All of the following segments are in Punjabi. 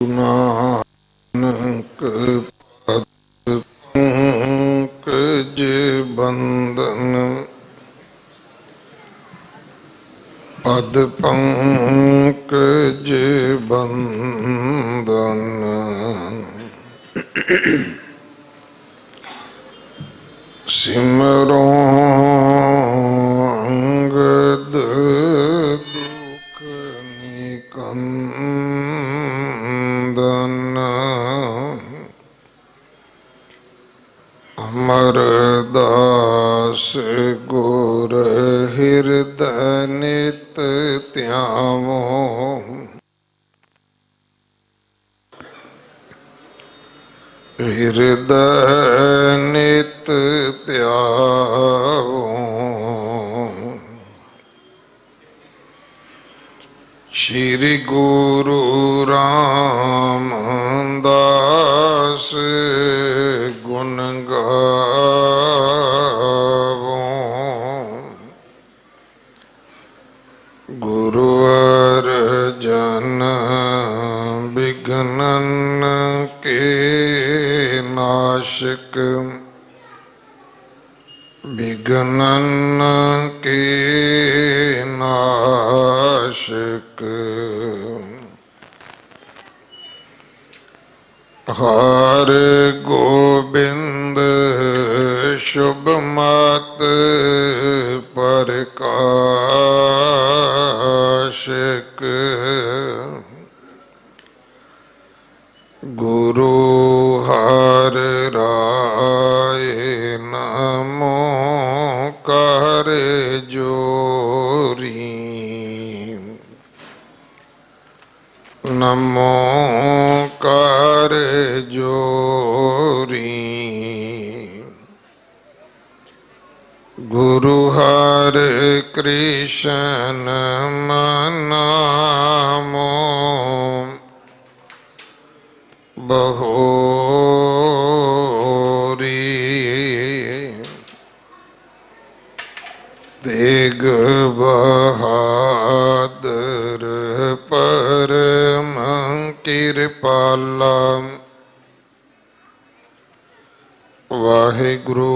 नानक पद पंकज बंदन पद पंकज बंदन सिमरो अंगद दुख निकंदन अमरदास गुर हृदय नित त्यावो हृदय नित त्यावो श्री गुरु रामदास गुण गावो गुरु अर्जन विघ्नन के नाशक विघ्नन के नाशक हर गोबिंद शुभ मत प्रकाशक गुरु हर राय नमो कर जोरी नमो कर जोरी गुरु हर कृष्ण मनामो बहोरी तेग बहादुर परम कृपाला वाहिगुरु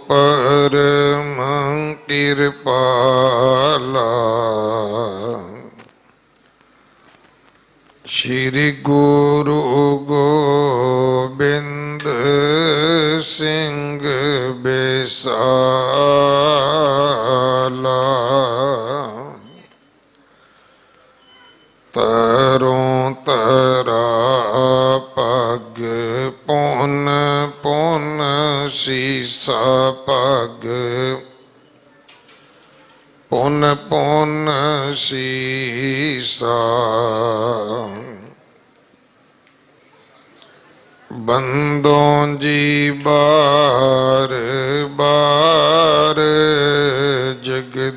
परम कृपाला श्री गुरु गोबिंद सिंह बेसाला तरों तरा पग पुन पुन सीसा पग पुन पुन सीसा बंदों जी बार बार जगदीशा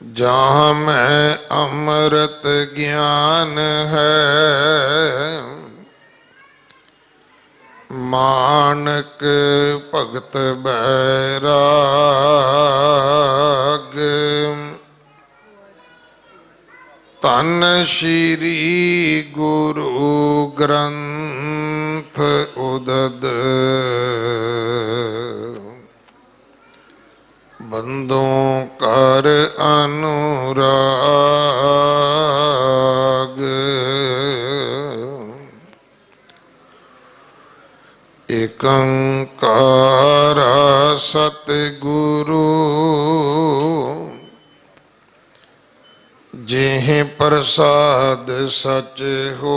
जहाँ मैं अमृत ज्ञान है मानक भगत बैराग तन श्री गुरु ग्रंथ उदद बंदों कर अनुराग एकंकार सतगुरु जेह प्रसाद सच होए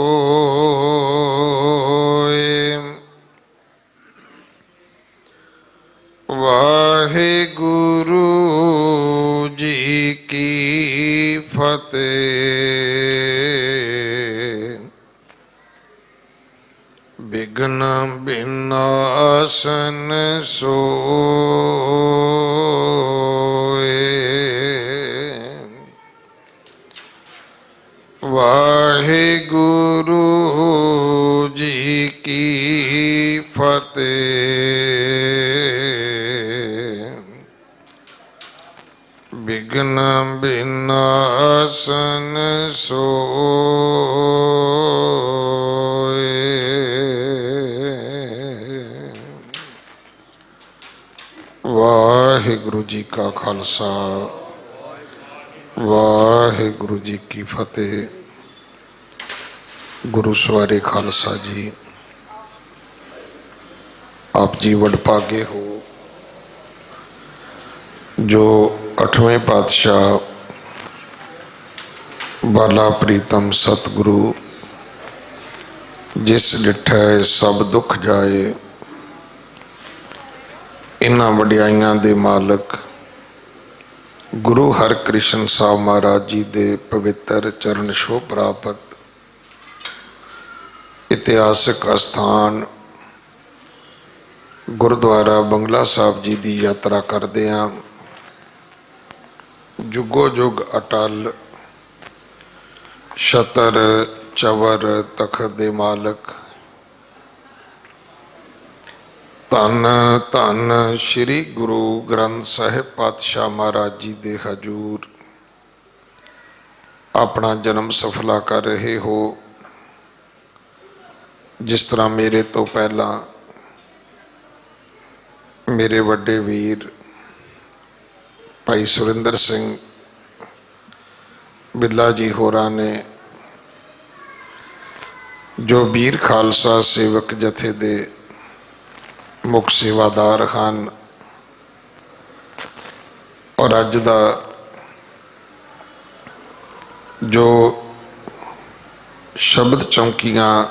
वाहिगुरु जी की फतेह विघ्न विनाशन सोए वाहिगुरु जी की फतेह विघ्न ਬਿਨਾਸਨ ਸੋਏ। ਵਾਹਿਗੁਰੂ ਜੀ ਕਾ ਖਾਲਸਾ, ਵਾਹਿਗੁਰੂ ਜੀ ਕੀ ਫਤਿਹ। ਗੁਰੂ ਸਵਾਰੇ ਖਾਲਸਾ ਜੀ, ਆਪ ਜੀ ਵਡਭਾਗੇ ਹੋ ਜੋ 8ਵੇਂ ਪਾਤਸ਼ਾਹ ਬਾਲਾ ਪ੍ਰੀਤਮ ਸਤਿਗੁਰੂ ਜਿਸ ਡਿਠੈ ਸਭ ਦੁੱਖ ਜਾਏ, ਇਨ੍ਹਾਂ ਵਡਿਆਈਆਂ ਦੇ ਮਾਲਕ ਗੁਰੂ ਹਰਿਕ੍ਰਿਸ਼ਨ ਸਾਹਿਬ ਮਹਾਰਾਜ ਜੀ ਦੇ ਪਵਿੱਤਰ ਚਰਨ ਛੋਹ ਪ੍ਰਾਪਤ ਇਤਿਹਾਸਕ ਅਸਥਾਨ ਗੁਰਦੁਆਰਾ ਬੰਗਲਾ ਸਾਹਿਬ ਜੀ ਦੀ ਯਾਤਰਾ ਕਰਦੇ ਹਾਂ। ਜੁਗੋ ਜੁਗ ਅਟਲ ਛਤਰ ਚਵਰ ਤਖਤ ਦੇ ਮਾਲਕ ਧੰਨ ਧੰਨ ਸ੍ਰੀ ਗੁਰੂ ਗ੍ਰੰਥ ਸਾਹਿਬ ਪਾਤਸ਼ਾਹ ਮਹਾਰਾਜ ਜੀ ਦੇ ਹਜ਼ੂਰ ਆਪਣਾ ਜਨਮ ਸਫਲਾ ਕਰ ਰਹੇ ਹੋ। ਜਿਸ ਤਰ੍ਹਾਂ ਮੇਰੇ ਤੋਂ ਪਹਿਲਾਂ ਮੇਰੇ ਵੱਡੇ ਵੀਰ ਭਾਈ ਸੁਰਿੰਦਰ ਸਿੰਘ ਬਿੱਲਾ ਜੀ ਹੋਰਾਂ ਨੇ, ਜੋ ਵੀਰ ਖਾਲਸਾ ਸੇਵਕ ਜਥੇ ਦੇ ਮੁੱਖ ਸੇਵਾਦਾਰ ਹਨ, ਔਰ ਅੱਜ ਦਾ ਜੋ ਸ਼ਬਦ ਚੌਂਕੀਆਂ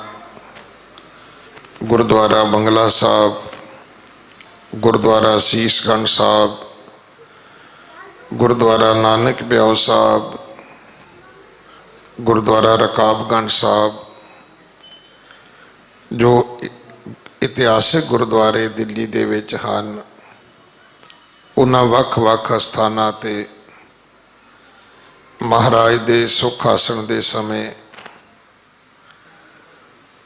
ਗੁਰਦੁਆਰਾ ਬੰਗਲਾ ਸਾਹਿਬ, ਗੁਰਦੁਆਰਾ ਸੀਸਗੰਜ ਸਾਹਿਬ, ਗੁਰਦੁਆਰਾ ਨਾਨਕ ਪਿਆਓ ਸਾਹਿਬ, ਗੁਰਦੁਆਰਾ ਰਕਾਬਗੰਜ ਸਾਹਿਬ, ਜੋ ਇਤਿਹਾਸਕ ਗੁਰਦੁਆਰੇ ਦਿੱਲੀ ਦੇ ਵਿੱਚ ਹਨ, ਉਹਨਾਂ ਵੱਖ-ਵੱਖ ਸਥਾਨਾਂ ਤੇ ਮਹਾਰਾਜ ਦੇ ਸੁੱਖ ਆਸਣ ਦੇ ਸਮੇਂ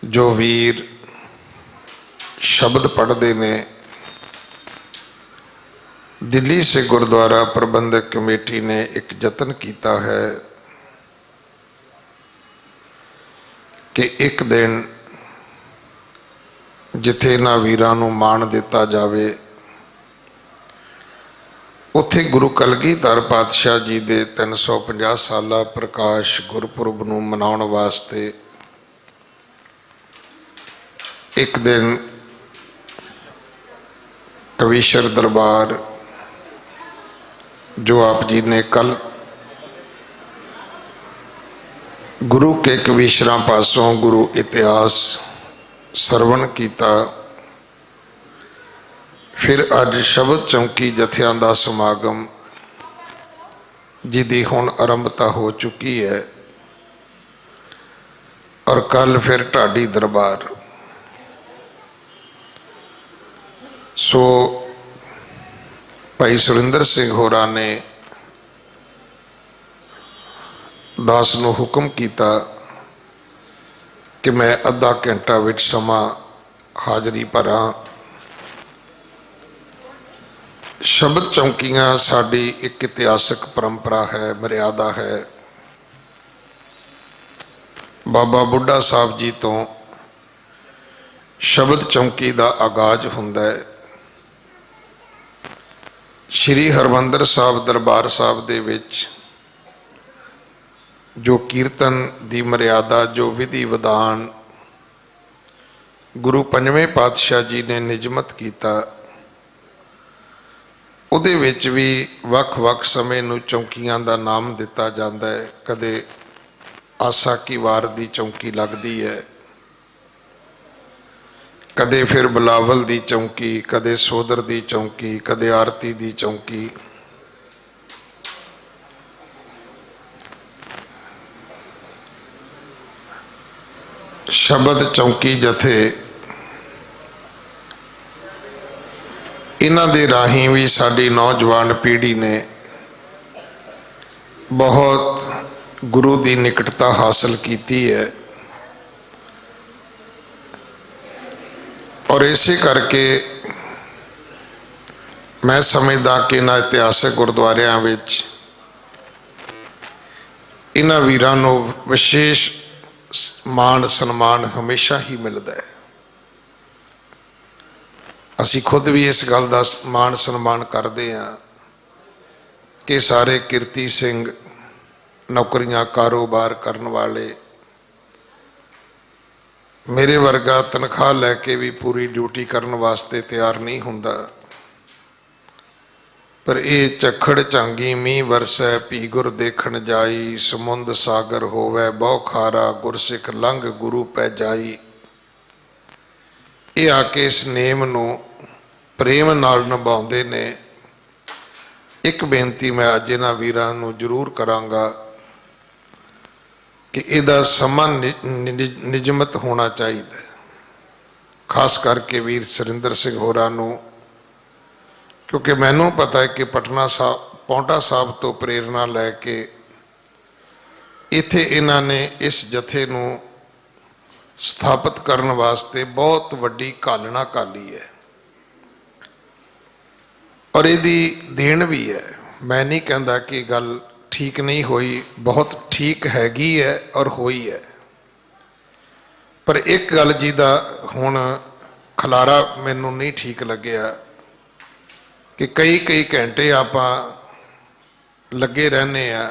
ਜੋ ਵੀਰ ਸ਼ਬਦ ਪੜ੍ਹਦੇ ਨੇ, ਦਿੱਲੀ ਸੇ ਗੁਰਦੁਆਰਾ ਪ੍ਰਬੰਧਕ ਕਮੇਟੀ ਨੇ ਇੱਕ ਯਤਨ ਕੀਤਾ ਹੈ ਕਿ ਇੱਕ ਦਿਨ ਜਿੱਥੇ ਇਹਨਾਂ ਵੀਰਾਂ ਨੂੰ ਮਾਣ ਦਿੱਤਾ ਜਾਵੇ, ਉੱਥੇ ਗੁਰੂ ਕਲਗੀਧਰ ਪਾਤਸ਼ਾਹ ਜੀ ਦੇ 350 ਸਾਲਾ ਪ੍ਰਕਾਸ਼ ਗੁਰਪੁਰਬ ਨੂੰ ਮਨਾਉਣ ਵਾਸਤੇ ਇੱਕ ਦਿਨ ਕਵੀਸ਼ਰ ਦਰਬਾਰ, जो आप जी ने कल गुरु के कवीशरां पासों गुरु इतिहास सरवण किया, फिर अज शब्द चौंकी जथियां दा समागम जिहदी हुण आरंभता हो चुकी है, और कल फिर ढाडी दरबार। सो भाई सुरिंदर सिंह होरा ने दास नूं हुक्म किया कि मैं अद्धा घंटा विच समा हाजरी भरा। शब्द चौंकियां साडी एक इतिहासक परंपरा है, मर्यादा है। बाबा बुढ़ा साहब जी तो शब्द चौंकी का आगाज हुंदा है। श्री हरमंदर साहब दरबार साहब दे विच जो कीर्तन दी मर्यादा, जो विधि विधान गुरु पंजवें पातशाह जी ने निजमत किया, उहदे विच भी वख-वख समय नूं चौंकियां दा नाम दिता जाता है। कदे आसा की वार दी चौंकी लगदी है, कदे फिर बिलावल दी चौंकी, कदे सोदर दी चौंकी, कदे आरती दी चौंकी। शब्द चौंकी जथे इन्हां दे राही भी साडी नौजवान पीढ़ी ने बहुत गुरु की निकटता हासिल की है, और इसे करके मैं समझदा कि इन्हां इतिहासक गुरुद्वारियां विच इन्हां वीरां नूं विशेष मान सन्मान हमेशा ही मिलता है। असी खुद भी इस गल का मान सन्मान करते हैं कि सारे किरती सिंह नौकरियां कारोबार करने वाले मेरे वर्गा तनख्वाह लैके भी पूरी ड्यूटी करने वास्ते तैयार नहीं हुंदा, पर यह झखड़ झांगी मीह वरसै पी गुर देखण जाई, समुंद सागर होवै बहु खारा गुरसिख लंघ गुरु पै जाई। ये आके इस नेम नूं प्रेम नाल निभाउंदे ने। एक बेनती मैं अज इन्हां वीरां नूं जरूर करांगा कि इहदा समा निजमत होना चाहिए, खास करके वीर सुरिंदर सिंह होरां नूं, क्योंकि मैनूं पता है कि पटना साहब पौंटा साहब तो प्रेरणा लैके इत्थे इन्हां ने इस जथे नूं स्थापित करने वास्ते बहुत वड्डी घालना घाली है और इहदी देन भी है। मैं नहीं कहता कि गल ठीक नहीं हुई, बहुत ठीक हैगी है और हुई है, पर एक गल जिहदा हुण खलारा मैनूं नहीं ठीक लग्या कि कई घंटे आपां लगे रहने आ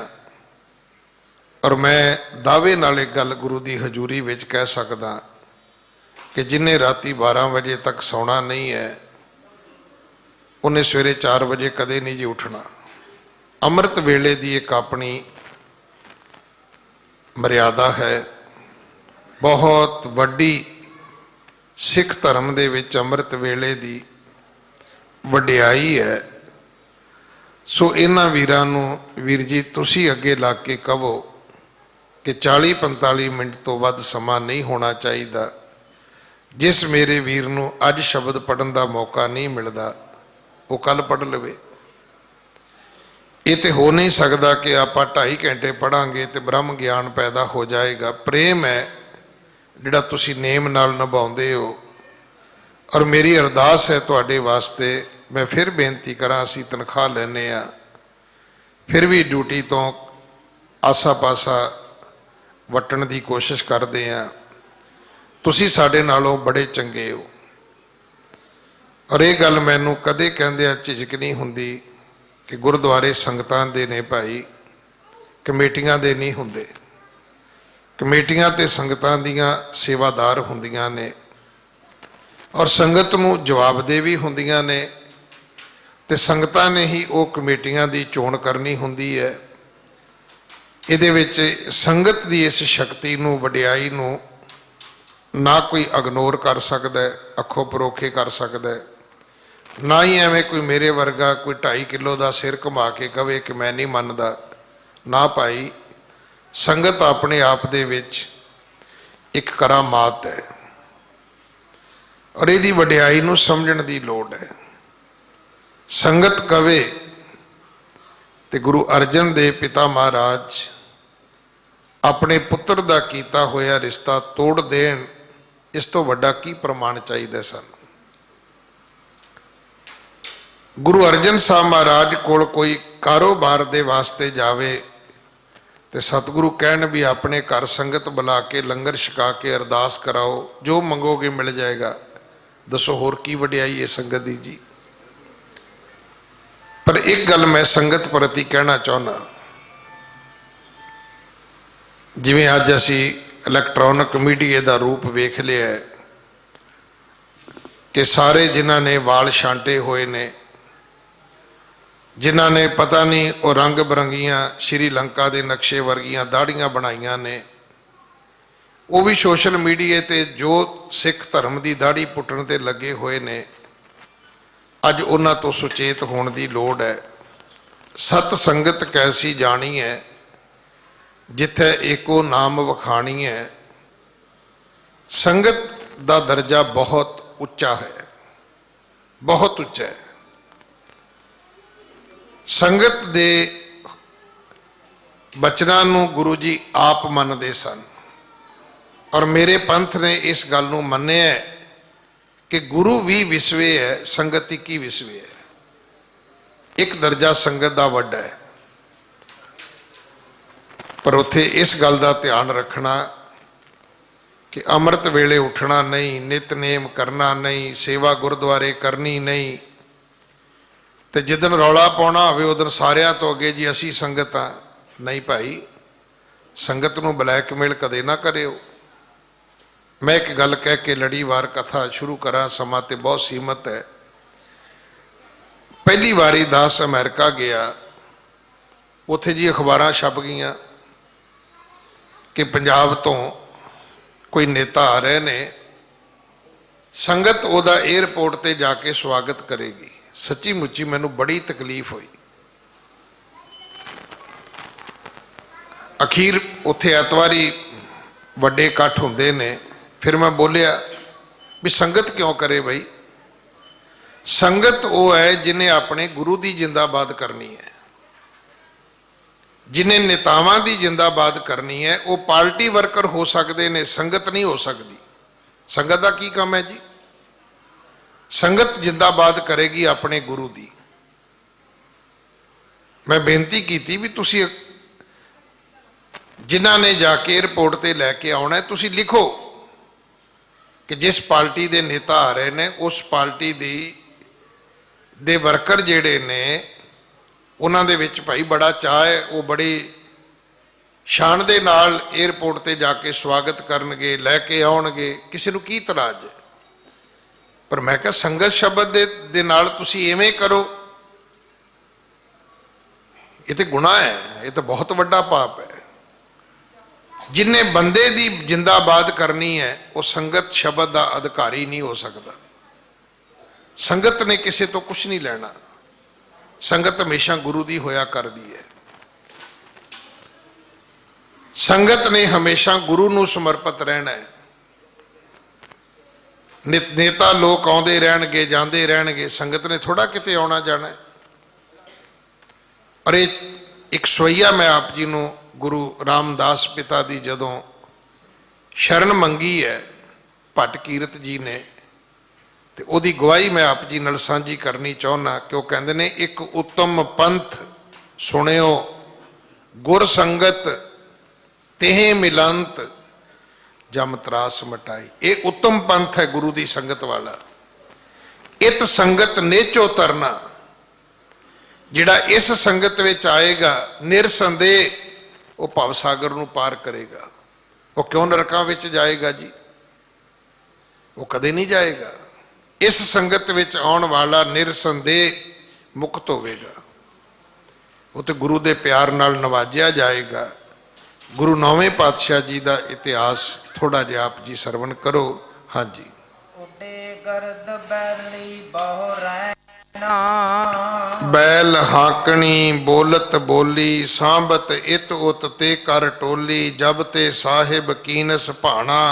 और मैं दावे नाल एक गल गुरु की हजूरी विच कह सकदा कि जिन्हें राती 12 बजे तक सौना नहीं है उन्हें सवेरे 4 बजे कदे नहीं जी उठना। अमृत वेले की एक अपनी मर्यादा है, बहुत वड्डी सिख धर्म दे विच अमृत वेले की वड्याई है। सो इन्हां वीरां नूं वीर जी तुसी अगे ला के कहो कि 40-45 मिनट तो वध समा नहीं होना चाहिए। जिस मेरे वीर नूं अज शब्द पढ़न का मौका नहीं मिलता वो कल पढ़ लवे। ये तो हो नहीं सकता कि आप 2.5 घंटे पढ़ांगे तो ब्रह्म ज्ञान पैदा हो जाएगा। प्रेम है जिहड़ा तुसी नेम नाल निभाउंदे हो और मेरी अरदास है तुहाडे वास्ते। मैं फिर बेनती करा, असी तनख्वाह लैने आ फिर भी ड्यूटी तो आसा पासा वटण की कोशिश करते हैं। तुसी साडे नालों बड़े चंगे हो और ये गल मैनूं कदे कहंदे झिझक नहीं हुंदी कि गुरुद्वारे संगतां दे ने भाई, कमेटियां दे नहीं हुंदे। कमेटियां ते संगतां दियां सेवादार हुंदियां ने और संगत नूं जवाबदेह भी हुंदियां ने ते संगतां ने ही वो कमेटियां दी चोण करनी हुंदी है। इहदे विच संगत दी इस शक्ति नूं वडियाई नूं ना कोई इग्नोर कर सकदा है, अखों परोखे कर सकदा है, ना ही एवें कोई मेरे वर्गा कोई 2.5 किलो का सिर घुमा के कहे कि मैं नहीं मनदा। ना भाई, संगत अपने आप दे विच एक करामात है और इहदी वडियाई नूं समझण दी लोड़ है। संगत कवे ते गुरु अर्जन देव पिता महाराज अपने पुत्र दा कीता होया रिश्ता तोड़ देण, इस तो वड्डा की प्रमाण चाहिए सन। गुरु अर्जन साहब महाराज कोल कोई कारोबार दे वास्ते जावे तो सतगुरु कहन भी अपने घर संगत बुला के लंगर छका के अरदास कराओ, जो मंगोगे मिल जाएगा। दसो होर की वडियाई है संगत दी जी। पर एक गल मैं संगत प्रति कहना चाहना, जिवें अज असी इलैक्ट्रॉनिक मीडिया का रूप वेख लिया है कि सारे जिन्हां ने वाल छांटे हुए ने, जिन्हां ने पता नहीं वो रंग बिरंगियां श्रीलंका के नक्शे वर्गियां दाड़ियां बनाइया ने, वो भी सोशल मीडिया ते जो सिख धर्म की दाड़ी पुट्टण ते लगे हुए ने। अज उन्हां तो सुचेत होने की लोड़ है। सत संगत कैसी जानी है जिथे एको नाम वखाणी है। संगत का दर्जा बहुत उच्चा है, बहुत उच्चा है। संगत दे बचनां नूं गुरु जी आप मनदे सन और मेरे पंथ ने इस गल नूं मन्निया है कि गुरु भी विसवे है, संगत ही विसवे है। एक दर्जा संगत का वड्डा है। पर उत्थे इस गल का ध्यान रखना कि अमृत वेले उठना नहीं, नितनेम करना नहीं, सेवा गुरुद्वारे करनी नहीं, तो जिदन रौला पाना होवे उदन सारिਆਂ तो अगे जी असी संगत हाँ। नहीं भाई, संगत नूं ब्लैकमेल कदे ना करियो। मैं एक गल कह के लड़ीवार कथा शुरू करा, समा ते बहुत सीमित है। पहली वारी दास अमेरिका गया, उत्थे जी अखबारां छप गईयां कि पंजाब तो कोई नेता आ रहे ने, संगत उहदा एयरपोर्ट ते जाके स्वागत करेगी। सच्ची मुच्ची मैनू बड़ी तकलीफ हुई। अखीर उत्थे एतवारी वड्डे इकट्ठ हुंदे ने। फिर मैं बोलिया भी संगत क्यों करे बई, संगत वो है जिन्हें अपने गुरु की जिंदाबाद करनी है, जिन्हें नेतावां की जिंदाबाद करनी है। वो पार्टी वर्कर हो सकते ने, संगत नहीं हो सकती। संगत का की काम है जी? संगत जिंदाबाद करेगी अपने गुरु की। मैं बेनती की भी तुसी जिन्हां ने जाके एयरपोर्ट ते लैके आना है, तुसी लिखो कि जिस पार्टी के नेता आ रहे ने उस पार्टी दे वर्कर जिहड़े ने उन्हां दे विच भाई बड़ा चाह है, वो बड़ी शान दे नाल एयरपोर्ट ते जाके स्वागत करनगे, लैके आउणगे, किसी नूं की इतराज है। पर मैं कहा संगत शब्द दे नाल तुसी इवें करो, ये तो गुनाह है, ये तो बहुत वड्डा पाप है। जिन्हें बंदे दी जिंदाबाद करनी है वो संगत शब्द का अधिकारी नहीं हो सकता। संगत ने किसी तो कुछ नहीं लेना, संगत हमेशा गुरु दी होया कर दी है। संगत ने हमेशा गुरु नूं समर्पित रहना है। नेता लोग आउंदे रहणगे जांदे रहणगे, संगत ने थोड़ा किते आउणा जाना है। और एक सोईया मैं आप जी नूं गुरु रामदास पिता दी जदों शरण मंगी है भट्ट कीरत जी ने, तो उहदी गवाही मैं आप जी नाल सांझी करनी चाहुंदा कि वह कहंदे ने, एक उत्तम पंथ सुनियो गुर संगत तेह मिलंत जम त्रास मटाई। ये उत्तम पंथ है गुरु की संगत वाला। इत संगत नेचो तरना, जिहड़ा इस संगत विच आएगा निरसंदेह वो भवसागर नूं पार करेगा। वो क्यों नरकां विच जाएगा जी? वो कदे नहीं जाएगा। इस संगत विच आउण वाला निरसंदेह मुक्त होवेगा। वो तो गुरु दे प्यार नाल नवाजिया जाएगा। गुरु नौवें पातशाह जी का इतिहास थोड़ा जिहा आप जी सरवण करो। हाँ जी। बैल हाकनी बोलत बोली, सांबत इत उत ते कर टोली, जब ते साहिब कीनस भाणा,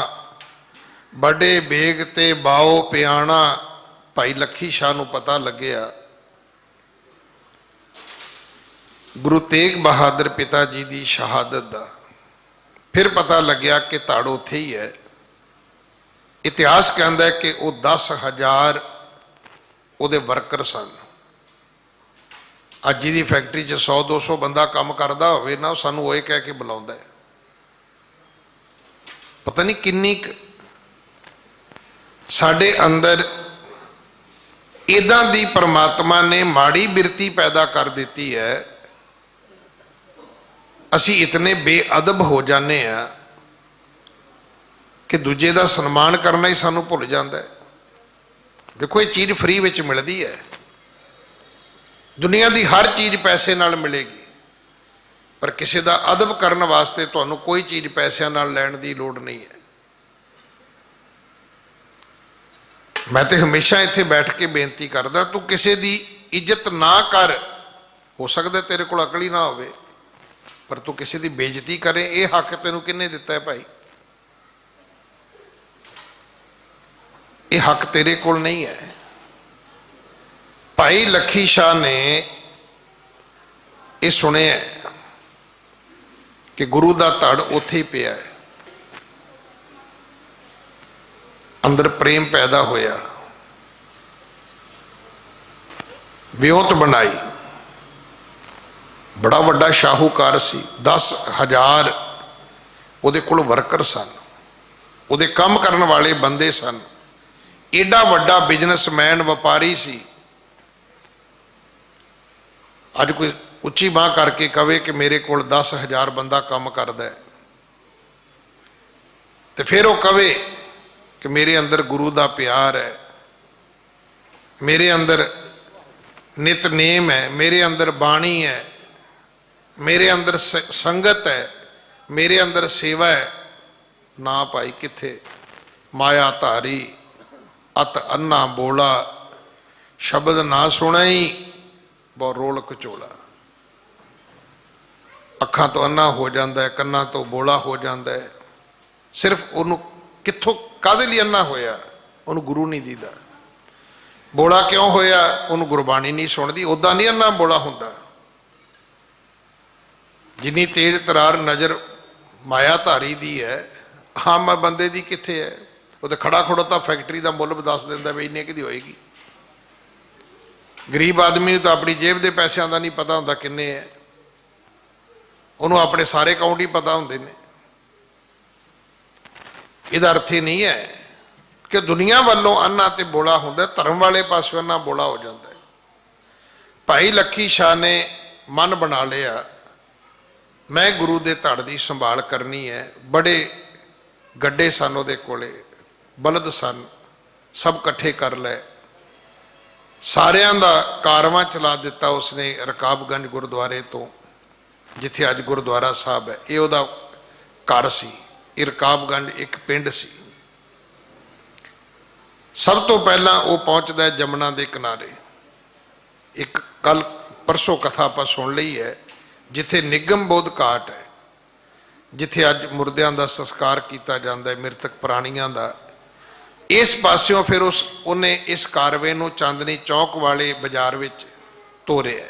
बड़े बेग ते बाओ पियाणा। भाई लखी शाह नूं पता लग्या गुरु तेग बहादुर पिता जी की शहादत का। फिर पता लग्या कि धड़ उत्थे ही है। इतिहास कहता है कि वो 10,000 उहदे वर्कर सन। अज की फैक्ट्री 100-200 बंदा काम करता होवे ना, सानू वो कह के बुलाउंदा है। पता नहीं किन्नी साडे अंदर इदां दी परमात्मा ने माड़ी बिरती पैदा कर दी है। असी इतने बेअदब हो जाने हैं कि दूजे का सन्मान करना ही सानू भुल जाता है। देखो ये चीज़ फ्री विच मिलती है। दुनिया की हर चीज़ पैसे नाल मिलेगी, पर किसी का अदब करने वास्ते तुहानू कोई चीज़ पैसों नाल लैण की लोड़ नहीं है। मैं तो हमेशा इत्थे बैठ के बेनती करदा, तू किसी की इज्जत ना कर। हो सकता तेरे को अकल ही ना होवे, पर तू किसी की बेइज्जती करे, ये हक तेनू किन्ने दिता है भाई? ये हक तेरे कोल नहीं है। भाई लखी शाह ने ये सुनिया कि गुरु का धड़ उत्थे ही पिया है। अंदर प्रेम पैदा होया, विਉਂਤ बनाई, बड़ा वड्डा शाहूकार सी, 10,000 ਉਹਦੇ ਕੋਲ ਵਰਕਰ ਸਨ, ਉਹਦੇ ਕੰਮ ਕਰਨ ਵਾਲੇ ਬੰਦੇ ਸਨ। एडा वड्डा बिजनेसमैन व्यापारी सी। अज कोई उच्ची बांह करके कहे कि मेरे को 10,000 बंदा काम करता है, तो फिर वो कहे कि मेरे अंदर गुरु का प्यार है, मेरे अंदर नितनेम है, मेरे अंदर बाणी है, मेरे अंदर संगत है, मेरे अंदर सेवा है। ना भाई किथे, माया धारी अत अन्ना बोला, शब्द ना सुना ही बहुत रोल कचोला। अखां तो अन्ना हो जाता है, कन्ना तो बोला हो जाता है। सिर्फ उन्होंने कित्थों कादे लिए अन्ना होया, उन्होंने गुरु नहीं दीदा। बोला क्यों होया, उन्होंने गुरबाणी नहीं सुनती, उदा नहीं अन्ना बोला हुंदा। जिन्नी तेज तरार नज़र माया धारी दी है, आम बंदे दी कित्थे है। वो तो खड़ा खड़ोता फैक्ट्री का मुल दस दिंदा भी इन्ने की होएगी। गरीब आदमी तो अपनी जेब के पैसों का नहीं पता होंदा किन्ने है, उन्होंने अपने सारे अकाउंट ही पता होंदे ने। इहदा अर्थ ये नहीं है कि दुनिया वालों अन्ना ते बोला हुंदा, धर्म वाले पासों अन्ना बोला हो जाता है। भाई लखी शाह ने मन बना लिया, मैं गुरु के धड़ की संभाल करनी है। बड़े गड्ढे सन उहदे कोले, बलद सन, सब कट्ठे कर लै, सारियां दा कारवां चला दिता उसने रकाबगंज गुरुद्वारे तो, जिथे अज गुरुद्वारा साहब है। ये उहदा घर सी, ये रकाबगंज एक पिंड सी। सब तो पहला वो पहुंचता है जमुना के किनारे। एक कल परसों कथा आप सुन ली है, जिथे निगम बोध घाट है, जिथे अज मुर्दियां का संस्कार किया जाता है, मृतक प्राणियों का। इस पास्यों फिर उन्हें इस कारवे नूं चांदनी चौक वाले बाजार विच तोरिया।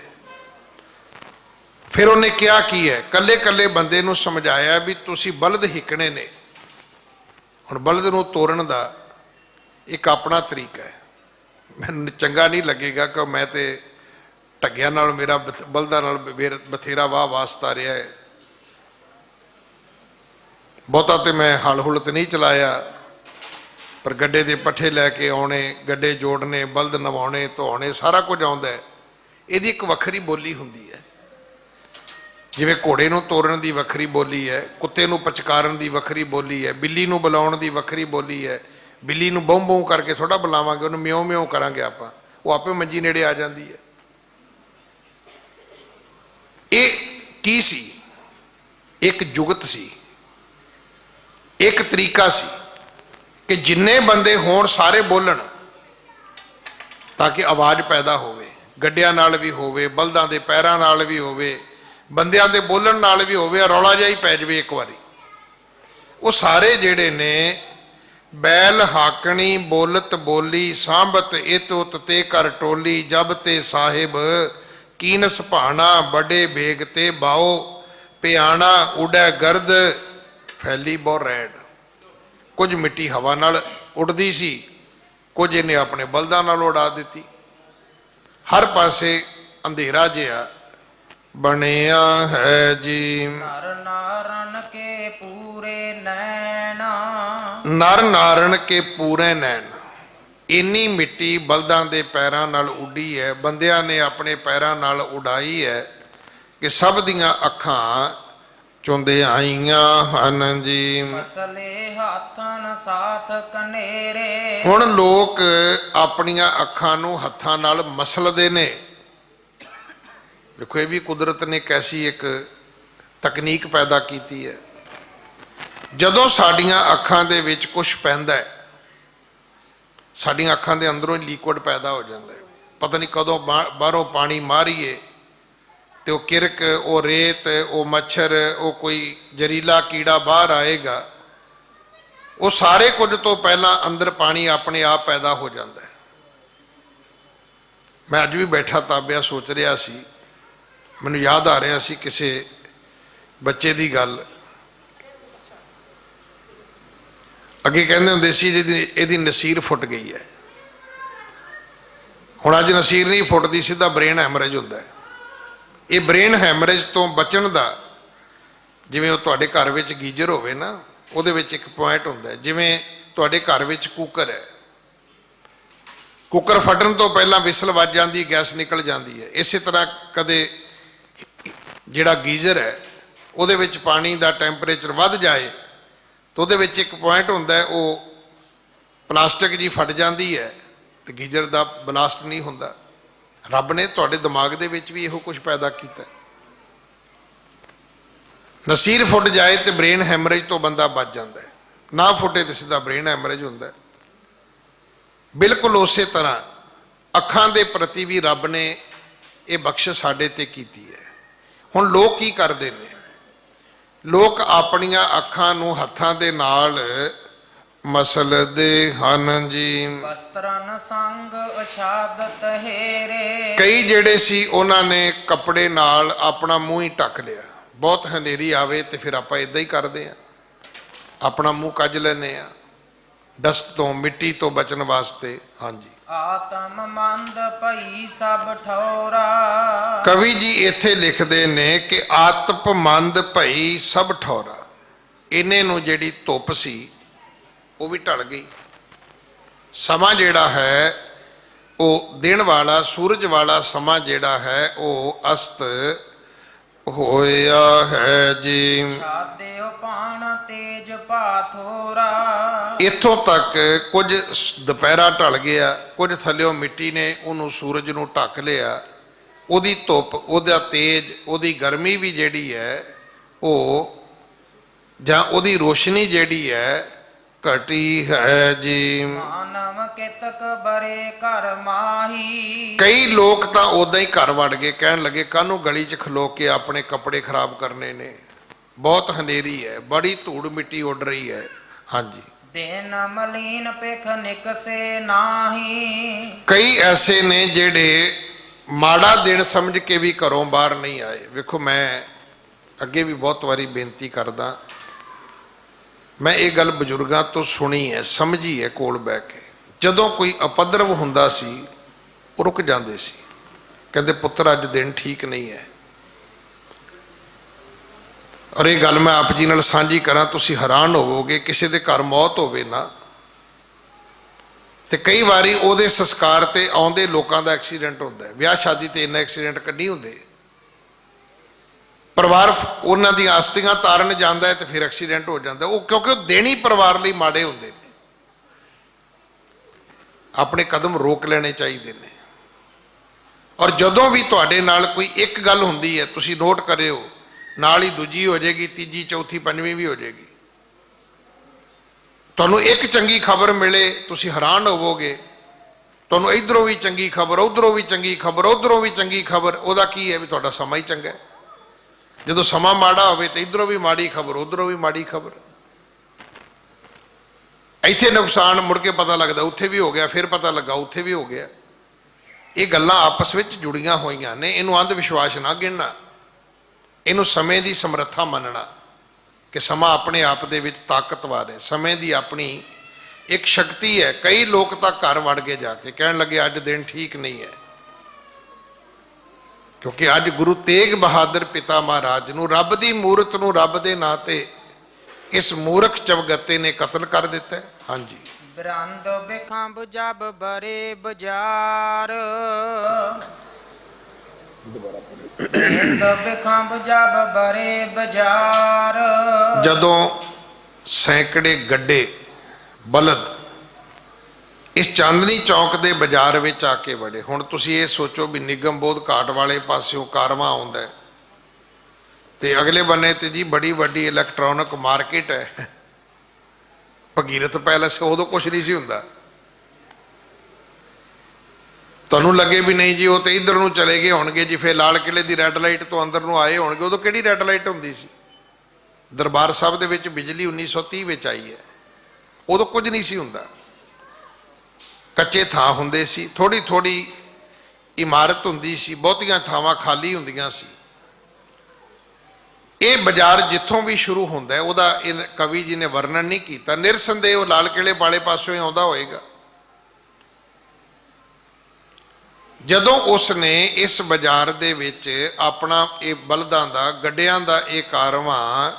फिर उन्हें क्या की है, कल्ले कल्ले बंदे नूं समझाया भी तुसी बलद हिकने ने। हुण बलद नूं तोड़न दा एक अपना तरीका है। मैनूं चंगा नहीं लगेगा कि मैं तो ढग्गियां नाल मेरा बलदां नाल बथेरा वाह वास्ता रहा है, बहुता तो मैं हल हुल तो नहीं चलाया, पर गड्ढे के पट्ठे लैके आने, गड्ढे जोड़ने, बलद नवाने, धोने, सारा कुछ आता है। यदी एक वखरी बोली होंदी है, जिवें घोड़े नूं तोड़न दी वखरी बोली है, कुत्ते नूं पचकारन दी वखरी बोली है, बिल्ली नूं बुलाउण दी वखरी बोली है। बिल्ली नूं बहूं बहूं करके थोड़ा बुलावांगे, उन्हें म्यों म्यों करांगे आपां, वो आपे मंजी नेड़े आ जाती है। ये की सी, एक जुगत सी, एक तरीका सी कि जिन्ने बंदे होण सारे बोलन, ताकि आवाज़ पैदा होवे, गड्डियां नाल भी होवे, बलदां दे पैरां नाल भी होवे, बंदियां दे बोलन नाल भी होवे, रौला जिहा ही पै जावे एक बारी। वो सारे जिहड़े ने बैल हाकनी बोलत बोली, सांभत इत उत ते कर टोली, जब ते साहिब कीनस भाना, बड़े बेग ते बाओ पियाणा, उड़ै गर्द फैली बहु रैड। कुछ मिट्टी हवा नाल उड़दी सी, कुछ इन्हें अपने बलदां नाल उड़ा दी। हर पासे अंधेरा जिहा बनिया है जी। नर नारण के पूरे नैना, नर नारण के पूरे नैन। इन्नी मिट्टी बलदां दे पैरां नाल उड़ी है, बंदियां ने अपने पैरां नाल उड़ाई है कि सब दियां अखां चुंदे आईयां हन जी। मसले हाथन साथ कनेरे, हुण लोग अपनियां अखां नूं हत्थां नाल मसलदे ने। देखो ये भी कुदरत ने कैसी एक तकनीक पैदा की है। जदों साडियां अखां दे विच कुछ पैंदा है, साडियां अखां दे अंदरों ही लीक्विड पैदा हो जाता है। पता नहीं कदों बाहरों पानी मारीए तो किरक, वो रेत, वो मच्छर, वो कोई जरीला कीड़ा बाहर आएगा, वो सारे कुछ तो पहला अंदर पानी अपने आप पैदा हो जाता है। मैं अज भी बैठा ताबिया सोच रहा सी, मैनूं याद आ रहा सी किसी बच्चे की गल। अगे कहते होंदे सी इहदी नसीर फुट गई है। हुण अज नसीर नहीं फुटती, सीधा ब्रेन हैमरेज होंदा है। ਇਹ ਬ੍ਰੇਨ ਹੈਮਰੇਜ ਤੋਂ ਬਚਣ ਦਾ, ਜਿਵੇਂ ਉਹ ਤੁਹਾਡੇ ਘਰ ਵਿੱਚ ਗੀਜ਼ਰ ਹੋਵੇ ਨਾ, ਉਹਦੇ ਵਿੱਚ ਇੱਕ ਪੁਆਇੰਟ ਹੁੰਦਾ ਹੈ। ਜਿਵੇਂ ਤੁਹਾਡੇ ਘਰ ਵਿੱਚ ਕੁੱਕਰ ਹੈ, ਕੁੱਕਰ ਫਟਣ ਤੋਂ ਪਹਿਲਾਂ ਵਿਸਲ ਵੱਜ ਜਾਂਦੀ, ਗੈਸ ਨਿਕਲ ਜਾਂਦੀ ਹੈ। ਇਸੇ ਤਰ੍ਹਾਂ ਕਦੇ ਜਿਹੜਾ ਗੀਜ਼ਰ ਹੈ ਉਹਦੇ ਵਿੱਚ ਪਾਣੀ ਦਾ ਟੈਂਪਰੇਚਰ ਵੱਧ ਜਾਏ ਤਾਂ ਉਹਦੇ ਵਿੱਚ ਇੱਕ ਪੁਆਇੰਟ ਹੁੰਦਾ ਹੈ, ਉਹ ਪਲਾਸਟਿਕ ਜੀ ਫਟ ਜਾਂਦੀ ਹੈ ਤੇ ਗੀਜ਼ਰ ਦਾ ਬਲਾਸਟ ਨਹੀਂ ਹੁੰਦਾ। ਰੱਬ ਨੇ ਤੁਹਾਡੇ ਦਿਮਾਗ ਦੇ ਵਿੱਚ ਵੀ ਇਹੋ ਕੁਝ ਪੈਦਾ ਕੀਤਾ। ਨਸੀਰ ਫੁੱਟ ਜਾਏ ਤੇ ਬ੍ਰੇਨ ਹੈਮਰੇਜ ਤੋਂ ਬੰਦਾ ਬਚ ਜਾਂਦਾ ਹੈ, ਨਾ ਫੁੱਟੇ ਤੇ ਸਿੱਧਾ ਬ੍ਰੇਨ ਹੈਮਰੇਜ ਹੁੰਦਾ ਹੈ। ਬਿਲਕੁਲ ਉਸੇ ਤਰ੍ਹਾਂ ਅੱਖਾਂ ਦੇ ਪ੍ਰਤੀ ਵੀ ਰੱਬ ਨੇ ਇਹ ਬਖਸ਼ਿਸ਼ ਸਾਡੇ ਤੇ ਕੀਤੀ ਹੈ। ਹੁਣ ਲੋਕ ਕੀ ਕਰਦੇ ਨੇ? ਲੋਕ ਆਪਣੀਆਂ ਅੱਖਾਂ ਨੂੰ ਹੱਥਾਂ ਦੇ ਨਾਲ ਮਸਲਦੇ ਹਨ ਜੀ। ਵਸਤਰਨ ਸੰਗ ਅਛਾਦਤ ਹੇਰੇ। ਕਈ ਜਿਹੜੇ ਸੀ ਉਹਨਾਂ ਨੇ ਕੱਪੜੇ ਨਾਲ ਆਪਣਾ ਮੂੰਹ ਹੀ ਢੱਕ ਲਿਆ। ਬਹੁਤ ਹਨੇਰੀ ਆਵੇ ਤੇ ਫਿਰ ਆਪਾਂ ਇਦਾਂ ਹੀ ਕਰਦੇ ਆ, ਆਪਣਾ ਮੂੰਹ ਕੱਜ ਲੈਂਦੇ ਆ ਡਸਟ ਤੋਂ, ਮਿੱਟੀ ਤੋਂ ਬਚਣ ਵਾਸਤੇ। ਹਾਂਜੀ, ਆਤਮ ਮੰਦ ਭਈ ਸਭ ਠੌਰਾ। ਕਵੀ ਜੀ ਇੱਥੇ ਲਿਖਦੇ ਨੇ ਕਿ ਆਤਮ ਮੰਦ ਭਈ ਸਭ ਠੌਰਾ। ਇਹਨੇ ਨੂੰ ਜਿਹੜੀ ਧੁੱਪ ਸੀ ਉਹ ਵੀ ਢਲ ਗਈ। ਸਮਾਂ ਜਿਹੜਾ ਹੈ ਉਹ ਦਿਨ ਵਾਲਾ, ਸੂਰਜ ਵਾਲਾ ਸਮਾਂ ਜਿਹੜਾ ਹੈ ਉਹ ਅਸਤ ਹੋਇਆ ਹੈ ਜੀ। ਛਾਦਿਓ ਪਾਣ ਤੇਜ ਪਾਥੋਰਾ। ਇੱਥੋਂ ਤੱਕ ਕੁਝ ਦੁਪਹਿਰਾ ਢਲ ਗਿਆ, ਕੁਝ ਥੱਲਿਓਂ ਮਿੱਟੀ ਨੇ ਉਹਨੂੰ ਸੂਰਜ ਨੂੰ ਢੱਕ ਲਿਆ। ਉਹਦੀ ਧੁੱਪ, ਉਹਦਾ ਤੇਜ, ਉਹਦੀ ਗਰਮੀ ਵੀ ਜਿਹੜੀ ਹੈ ਉਹ, ਜਾਂ ਉਹਦੀ ਰੋਸ਼ਨੀ ਜਿਹੜੀ ਹੈ ਘਟੀ ਹੈ ਜੀ। ਮਾਨਵ ਕਿਤਕ ਬਰੇ ਘਰ ਮਾਹੀ। ਕਈ ਲੋਕ ਤਾਂ ਉਦਾਂ ਹੀ ਘਰ ਵੜ ਗਏ, ਕਹਿਣ ਲੱਗੇ ਕਾਹਨੂੰ ਗਲੀ 'ਚ ਖਲੋ ਕੇ ਆਪਣੇ ਕੱਪੜੇ ਖਰਾਬ ਕਰਨੇ ਨੇ, ਬਹੁਤ ਹਨੇਰੀ ਹੈ, ਬੜੀ ਧੂੜ ਮਿੱਟੀ ਉੱਡ ਰਹੀ ਹੈ। ਹਾਂਜੀ, ਦਿਨ ਮਲੀਨ ਪਿਖ ਨਿਕਸੇ ਨਾਹੀ। ਕਈ ਐਸੇ ਨੇ ਜਿਹੜੇ ਮਾੜਾ ਦਿਨ ਸਮਝ ਕੇ ਵੀ ਘਰੋਂ ਬਾਹਰ ਨਹੀਂ ਆਏ। ਵੇਖੋ, ਮੈਂ ਅੱਗੇ ਵੀ ਬਹੁਤ ਵਾਰੀ ਬੇਨਤੀ ਕਰਦਾ, ਮੈਂ ਇਹ ਗੱਲ ਬਜ਼ੁਰਗਾਂ ਤੋਂ ਸੁਣੀ ਹੈ, ਸਮਝੀ ਹੈ ਕੋਲ ਬਹਿ ਕੇ। ਜਦੋਂ ਕੋਈ ਉਪਦਰਵ ਹੁੰਦਾ ਸੀ ਉਹ ਰੁਕ ਜਾਂਦੇ ਸੀ, ਕਹਿੰਦੇ ਪੁੱਤਰ ਅੱਜ ਦਿਨ ਠੀਕ ਨਹੀਂ ਹੈ। ਔਰ ਇਹ ਗੱਲ ਮੈਂ ਆਪ ਜੀ ਨਾਲ ਸਾਂਝੀ ਕਰਾਂ, ਤੁਸੀਂ ਹੈਰਾਨ ਹੋਵੋਗੇ, ਕਿਸੇ ਦੇ ਘਰ ਮੌਤ ਹੋਵੇ ਨਾ ਤੇ ਕਈ ਵਾਰੀ ਉਹਦੇ ਸੰਸਕਾਰ ਤੇ ਆਉਂਦੇ ਲੋਕਾਂ ਦਾ ਐਕਸੀਡੈਂਟ ਹੁੰਦਾ ਹੈ। ਵਿਆਹ ਸ਼ਾਦੀ ਤੇ ਇੰਨਾ ਐਕਸੀਡੈਂਟ ਕੱਢੀ ਹੁੰਦੇ, ਪਰਿਵਾਰ ਉਹਨਾਂ ਦੀਆਂ ਆਸਤੀਆਂ ਤਾਰਨ ਜਾਂਦਾ ਹੈ ਤੇ ਫਿਰ ਐਕਸੀਡੈਂਟ ਹੋ ਜਾਂਦਾ। ਉਹ ਕਿਉਂਕਿ ਉਹ ਦੇਣੀ ਪਰਿਵਾਰ ਲਈ ਮਾੜੇ ਹੁੰਦੇ ਨੇ। ਆਪਣੇ ਕਦਮ ਰੋਕ ਲੈਣੇ ਚਾਹੀਦੇ ਨੇ। ਔਰ ਜਦੋਂ ਵੀ ਤੁਹਾਡੇ ਨਾਲ ਕੋਈ ਇੱਕ ਗੱਲ ਹੁੰਦੀ ਹੈ, ਤੁਸੀਂ ਨੋਟ ਕਰਿਓ, ਨਾਲ ਹੀ ਦੂਜੀ ਹੋ ਜਾਏਗੀ, ਤੀਜੀ, ਚੌਥੀ, ਪੰਜਵੀਂ ਵੀ ਹੋ ਜਾਏਗੀ। ਤੁਹਾਨੂੰ ਇੱਕ ਚੰਗੀ ਖਬਰ ਮਿਲੇ, ਤੁਸੀਂ ਹੈਰਾਨ ਹੋਵੋਗੇ, ਤੁਹਾਨੂੰ ਇਧਰੋਂ ਵੀ ਚੰਗੀ ਖਬਰ, ਉਧਰੋਂ ਵੀ ਚੰਗੀ ਖਬਰ, ਉਧਰੋਂ ਵੀ ਚੰਗੀ ਖਬਰ। ਉਹਦਾ ਕੀ ਹੈ? ਵੀ ਤੁਹਾਡਾ ਸਮਾਂ ਹੀ ਚੰਗਾ। ਜਦੋਂ ਸਮਾਂ ਮਾੜਾ ਹੋਵੇ ਤੇ ਇਧਰੋਂ ਵੀ ਮਾੜੀ ਖਬਰ, ਉਧਰੋਂ ਵੀ ਮਾੜੀ ਖਬਰ। ਇੱਥੇ ਨੁਕਸਾਨ ਮੁੜ ਕੇ ਪਤਾ ਲੱਗਦਾ ਉੱਥੇ ਵੀ ਹੋ ਗਿਆ, ਫਿਰ ਪਤਾ ਲੱਗਾ ਉੱਥੇ ਵੀ ਹੋ ਗਿਆ। ਇਹ ਗੱਲਾਂ ਆਪਸ ਵਿੱਚ ਜੁੜੀਆਂ ਹੋਈਆਂ ਨੇ। ਇਹਨੂੰ ਅੰਧ ਵਿਸ਼ਵਾਸ ਨਾ ਗਿਣਨਾ, ਇਹਨੂੰ ਸਮੇਂ ਦੀ ਸਮਰੱਥਾ ਮੰਨਣਾ ਕਿ ਸਮਾਂ ਆਪਣੇ ਆਪ ਦੇ ਵਿੱਚ ਤਾਕਤਵਰ ਹੈ। ਸਮੇਂ ਦੀ ਆਪਣੀ ਇੱਕ ਸ਼ਕਤੀ ਹੈ। ਕਈ ਲੋਕ ਤਾਂ ਘਰ ਵੜ ਕੇ ਜਾ ਕੇ ਕਹਿਣ ਲੱਗੇ ਅੱਜ ਦਿਨ ਠੀਕ ਨਹੀਂ ਹੈ, ਕਿਉਂਕਿ ਅੱਜ ਗੁਰੂ ਤੇਗ ਬਹਾਦਰ ਪਿਤਾ ਮਹਾਰਾਜ ਨੂੰ, ਰੱਬ ਦੀ ਮੂਰਤ ਨੂੰ, ਰੱਬ ਦੇ ਨਾਂ ਤੇ ਇਸ ਮੂਰਖ ਚਵਗੱਤੇ ਨੇ ਕਤਲ ਕਰ ਦਿੱਤਾ। ਹਾਂਜੀ, ਬਿਰੰਦ ਬਿਖੰਬ ਜਬ ਬਰੇ ਬਾਜ਼ਾਰ। ਬਿਰੰਦ ਬਿਖੰਬ ਜਬ ਬਰੇ ਬਾਜ਼ਾਰ। ਜਦੋਂ ਸੈਂਕੜੇ ਗੱਡੇ ਬਲਦ ਇਸ ਚਾਂਦਨੀ ਚੌਕ ਦੇ ਬਾਜ਼ਾਰ ਵਿੱਚ ਆ ਕੇ ਵੜੇ। ਹੁਣ ਤੁਸੀਂ ਇਹ ਸੋਚੋ ਵੀ ਨਿਗਮ ਬੋਧ ਘਾਟ ਵਾਲੇ ਪਾਸਿਓਂ ਕਾਰਵਾਂ ਆਉਂਦਾ ਤੇ ਅਗਲੇ ਬੰਨੇ ਤੇ ਜੀ ਬੜੀ ਵੱਡੀ ਇਲੈਕਟ੍ਰੋਨਿਕ ਮਾਰਕੀਟ ਹੈ, ਭਗੀਰਥ ਪੈਲਸ। ਉਦੋਂ ਕੁਛ ਨਹੀਂ ਸੀ ਹੁੰਦਾ। ਤੁਹਾਨੂੰ ਲੱਗੇ ਵੀ ਨਹੀਂ ਜੀ ਉਹ ਤੇ ਇੱਧਰ ਨੂੰ ਚਲੇ ਗਏ ਹੋਣਗੇ ਜੀ, ਫਿਰ ਲਾਲ ਕਿਲੇ ਦੀ ਰੈੱਡ ਲਾਈਟ ਤੋਂ ਅੰਦਰ ਨੂੰ ਆਏ ਹੋਣਗੇ। ਉਦੋਂ ਕਿਹੜੀ ਰੈੱਡ ਲਾਈਟ ਹੁੰਦੀ ਸੀ? ਦਰਬਾਰ ਸਾਹਿਬ ਦੇ ਵਿੱਚ ਬਿਜਲੀ 1930 ਵਿੱਚ ਆਈ ਹੈ, ਉਦੋਂ ਕੁਝ ਨਹੀਂ ਸੀ ਹੁੰਦਾ। ਕੱਚੇ ਥਾਂ ਹੁੰਦੇ ਸੀ, ਥੋੜੀ ਥੋੜੀ ਇਮਾਰਤ ਹੁੰਦੀ ਸੀ, ਬਹੁਤੀਆਂ ਥਾਵਾਂ ਖਾਲੀ ਹੁੰਦੀਆਂ ਸੀ। ਇਹ ਬਾਜ਼ਾਰ ਜਿੱਥੋਂ ਵੀ ਸ਼ੁਰੂ ਹੁੰਦਾ ਹੈ ਉਹਦਾ ਇਹ ਕਵੀ ਜੀ ਨੇ ਵਰਣਨ ਨਹੀਂ ਕੀਤਾ। ਨਿਰਸੰਦੇਹ ਉਹ ਲਾਲ ਕਿਲੇ ਵਾਲੇ ਪਾਸੋਂ ਹੀ ਆਉਂਦਾ ਹੋਏਗਾ। ਜਦੋਂ ਉਸ ਨੇ ਇਸ ਬਾਜ਼ਾਰ ਦੇ ਵਿੱਚ ਆਪਣਾ ਇਹ ਬਲਦਾਂ ਦਾ ਗੱਡਿਆਂ ਦਾ ਇਹ ਕਾਰਵਾਂ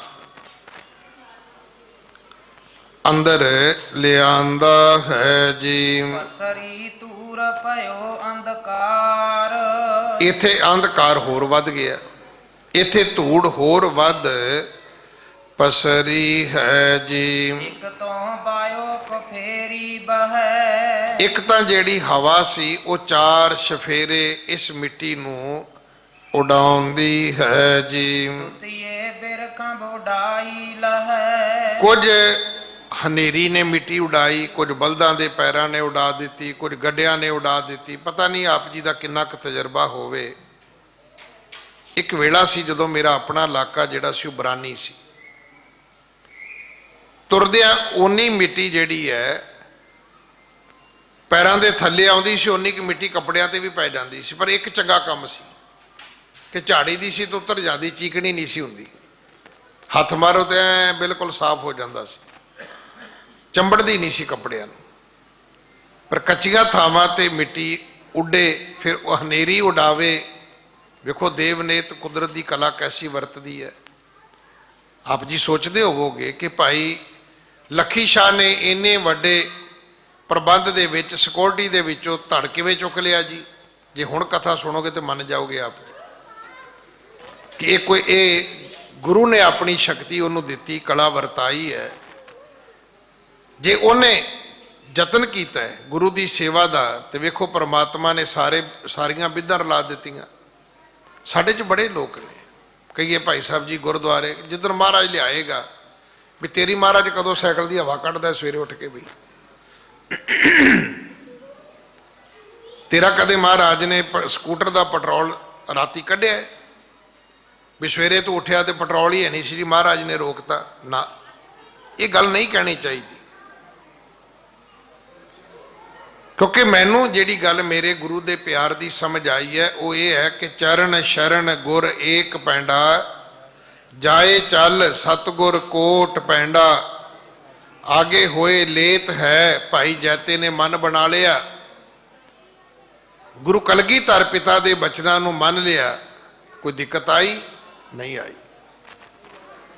ਅੰਦਰ ਲਿਆਂਦਾ ਹੈ ਜੀ। ਪਸਰੀ ਤੂਰ ਭਇਓ ਅੰਧਕਾਰ, ਇੱਥੇ ਅੰਧਕਾਰ ਹੋਰ ਵੱਧ ਗਿਆ, ਇੱਥੇ ਧੂੜ ਹੋਰ ਵੱਧ ਪਸਰੀ ਹੈ ਜੀ। ਇਕ ਤੋਂ ਬਾਇਓ ਕਫੇਰੀ ਬਹੈ, ਇੱਕ ਤਾਂ ਜਿਹੜੀ ਹਵਾ ਸੀ ਉਹ ਚਾਰ ਸ਼ਫੇਰੇ ਇਸ ਮਿੱਟੀ ਨੂੰ ਉਡਾਉਂਦੀ ਹੈ ਜੀ। ਤੀਏ ਬਿਰਖਾਂ ਬੁਢਾਈ ਲਹੈ, ਕੁਝ ਹਨੇਰੀ ਨੇ ਮਿੱਟੀ ਉਡਾਈ, ਕੁਝ ਬਲਦਾਂ ਦੇ ਪੈਰਾਂ ਨੇ ਉਡਾ ਦਿੱਤੀ, ਕੁਝ ਗੱਡਿਆਂ ਨੇ ਉਡਾ ਦਿੱਤੀ। ਪਤਾ ਨਹੀਂ ਆਪ ਜੀ ਦਾ ਕਿੰਨਾ ਕੁ ਤਜਰਬਾ ਹੋਵੇ। ਇੱਕ ਵੇਲਾ ਸੀ ਜਦੋਂ ਮੇਰਾ ਆਪਣਾ ਇਲਾਕਾ ਜਿਹੜਾ ਸੀ ਉਹ ਬਰਾਨੀ ਸੀ, ਤੁਰਦਿਆਂ ਓਨੀ ਮਿੱਟੀ ਜਿਹੜੀ ਹੈ ਪੈਰਾਂ ਦੇ ਥੱਲੇ ਆਉਂਦੀ ਸੀ, ਓਨੀ ਕਿ ਮਿੱਟੀ ਕੱਪੜਿਆਂ ਤੇ ਵੀ ਪੈ ਜਾਂਦੀ ਸੀ। ਪਰ ਇੱਕ ਚੰਗਾ ਕੰਮ ਸੀ ਕਿ ਝਾੜੀ ਦੀ ਸੀ ਤਾਂ ਉੱਤਰ ਜਾਂਦੀ, ਚੀਕਣੀ ਨਹੀਂ ਸੀ ਹੁੰਦੀ। ਹੱਥ ਮਾਰੋ ਤੇ ਐਂ ਬਿਲਕੁਲ ਸਾਫ਼ ਹੋ ਜਾਂਦਾ ਸੀ, ਚੰਬੜਦੀ ਨਹੀਂ ਸੀ ਕੱਪੜਿਆਂ ਨੂੰ। ਪਰ ਕੱਚੀਆਂ ਥਾਵਾਂ ਤੇ ਮਿੱਟੀ ਉੱਡੇ, ਫਿਰ ਉਹ ਹਨੇਰੀ ਉਡਾਵੇ। ਵੇਖੋ ਦੇਵਨੇਤ ਕੁਦਰਤ ਦੀ ਕਲਾ ਕੈਸੀ ਵਰਤਦੀ ਹੈ। ਆਪ ਜੀ ਸੋਚਦੇ ਹੋਵੋਗੇ ਕਿ ਭਾਈ ਲੱਖੀ ਸ਼ਾਹ ਨੇ ਇੰਨੇ ਵੱਡੇ ਪ੍ਰਬੰਧ ਦੇ ਵਿੱਚ ਸਿਕਿਉਰਿਟੀ ਦੇ ਵਿੱਚੋਂ ਧੜ ਕਿਵੇਂ ਚੁੱਕ ਲਿਆ ਜੀ। ਜੇ ਹੁਣ ਕਥਾ ਸੁਣੋਗੇ ਤੇ ਮੰਨ ਜਾਓਗੇ ਆਪ ਜੀ ਕਿ ਇਹ ਗੁਰੂ ਨੇ ਆਪਣੀ ਸ਼ਕਤੀ ਉਹਨੂੰ ਦਿੱਤੀ, ਕਲਾ ਵਰਤਾਈ ਹੈ। ਜੇ ਉਹਨੇ ਯਤਨ ਕੀਤਾ ਹੈ ਗੁਰੂ ਦੀ ਸੇਵਾ ਦਾ, ਤੇ ਵੇਖੋ ਪਰਮਾਤਮਾ ਨੇ ਸਾਰੀਆਂ ਵਿਧਾਂ ਰਲਾ ਦਿੱਤੀਆਂ। ਸਾਡੇ 'ਚ ਬੜੇ ਲੋਕ ਨੇ, ਕਹੀਏ ਭਾਈ ਸਾਹਿਬ ਜੀ ਗੁਰਦੁਆਰੇ ਜਿੱਦਣ ਮਹਾਰਾਜ ਲਿਆਏਗਾ ਵੀ ਤੇਰੀ ਮਹਾਰਾਜ ਕਦੋਂ ਸਾਈਕਲ ਦੀ ਹਵਾ ਕੱਢਦਾ ਸਵੇਰੇ ਉੱਠ ਕੇ, ਬਈ ਤੇਰਾ ਕਦੇ ਮਹਾਰਾਜ ਨੇ ਸਕੂਟਰ ਦਾ ਪੈਟਰੋਲ ਰਾਤੀ ਕੱਢਿਆ ਵੀ ਸਵੇਰੇ ਤੂੰ ਉੱਠਿਆ ਤੇ ਪੈਟਰੋਲ ਹੀ ਹੈ ਨਹੀਂ ਸੀ, ਮਹਾਰਾਜ ਨੇ ਰੋਕਤਾ ਨਾ। ਇਹ ਗੱਲ ਨਹੀਂ ਕਹਿਣੀ ਚਾਹੀਦੀ, ਕਿਉਂਕਿ ਮੈਨੂੰ ਜਿਹੜੀ ਗੱਲ ਮੇਰੇ ਗੁਰੂ ਦੇ ਪਿਆਰ ਦੀ ਸਮਝ ਆਈ ਹੈ ਉਹ ਇਹ ਹੈ ਕਿ ਚਰਨ ਸ਼ਰਨ ਗੁਰ ਏਕ ਪੈਂਡਾ, ਜਾਏ ਚੱਲ ਸਤਿਗੁਰ ਕੋਟ ਪੈਂਡਾ। ਆਗੇ ਹੋਏ ਲੇਤ ਹੈ ਭਾਈ ਜੈਤੇ ਨੇ ਮਨ ਬਣਾ ਲਿਆ। ਗੁਰੂ ਕਲਗੀਧਰ ਪਿਤਾ ਦੇ ਬਚਨਾਂ ਨੂੰ ਮੰਨ ਲਿਆ, ਕੋਈ ਦਿੱਕਤ ਆਈ ਨਹੀਂ ਆਈ।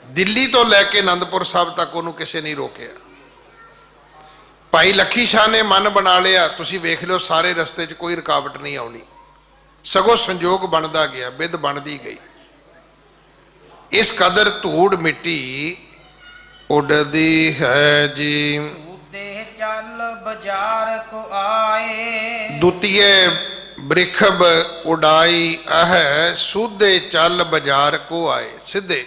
ਦਿੱਲੀ ਤੋਂ ਲੈ ਕੇ ਆਨੰਦਪੁਰ ਸਾਹਿਬ ਤੱਕ ਉਹਨੂੰ ਕਿਸੇ ਨਹੀਂ ਰੋਕਿਆ। ਭਾਈ ਲੱਖੀ ਸ਼ਾਹ ਨੇ ਮਨ ਬਣਾ ਲਿਆ, ਤੁਸੀਂ ਵੇਖ ਲਿਓ ਸਾਰੇ ਰਸਤੇ 'ਚ ਕੋਈ ਰੁਕਾਵਟ ਨਹੀਂ ਆਉਣੀ, ਸਗੋਂ ਸੰਜੋਗ ਬਣਦਾ ਗਿਆ, ਵਿਧ ਬਣਦੀ ਗਈ। ਇਸ ਕਦਰ ਧੂੜ ਮਿੱਟੀ ਉੱਡਦੀ ਹੈ ਜੀ। ਸੂਦੇ ਚੱਲ ਬਾਜ਼ਾਰ ਕੋ ਆਏ, ਦੁਤੀਏ ਬ੍ਰਿਖਬ ਉਡਾਈ ਹੈ, ਸੂਦੇ ਚੱਲ ਬਾਜ਼ਾਰ ਕੋ ਆਏ। ਸਿੱਧੇ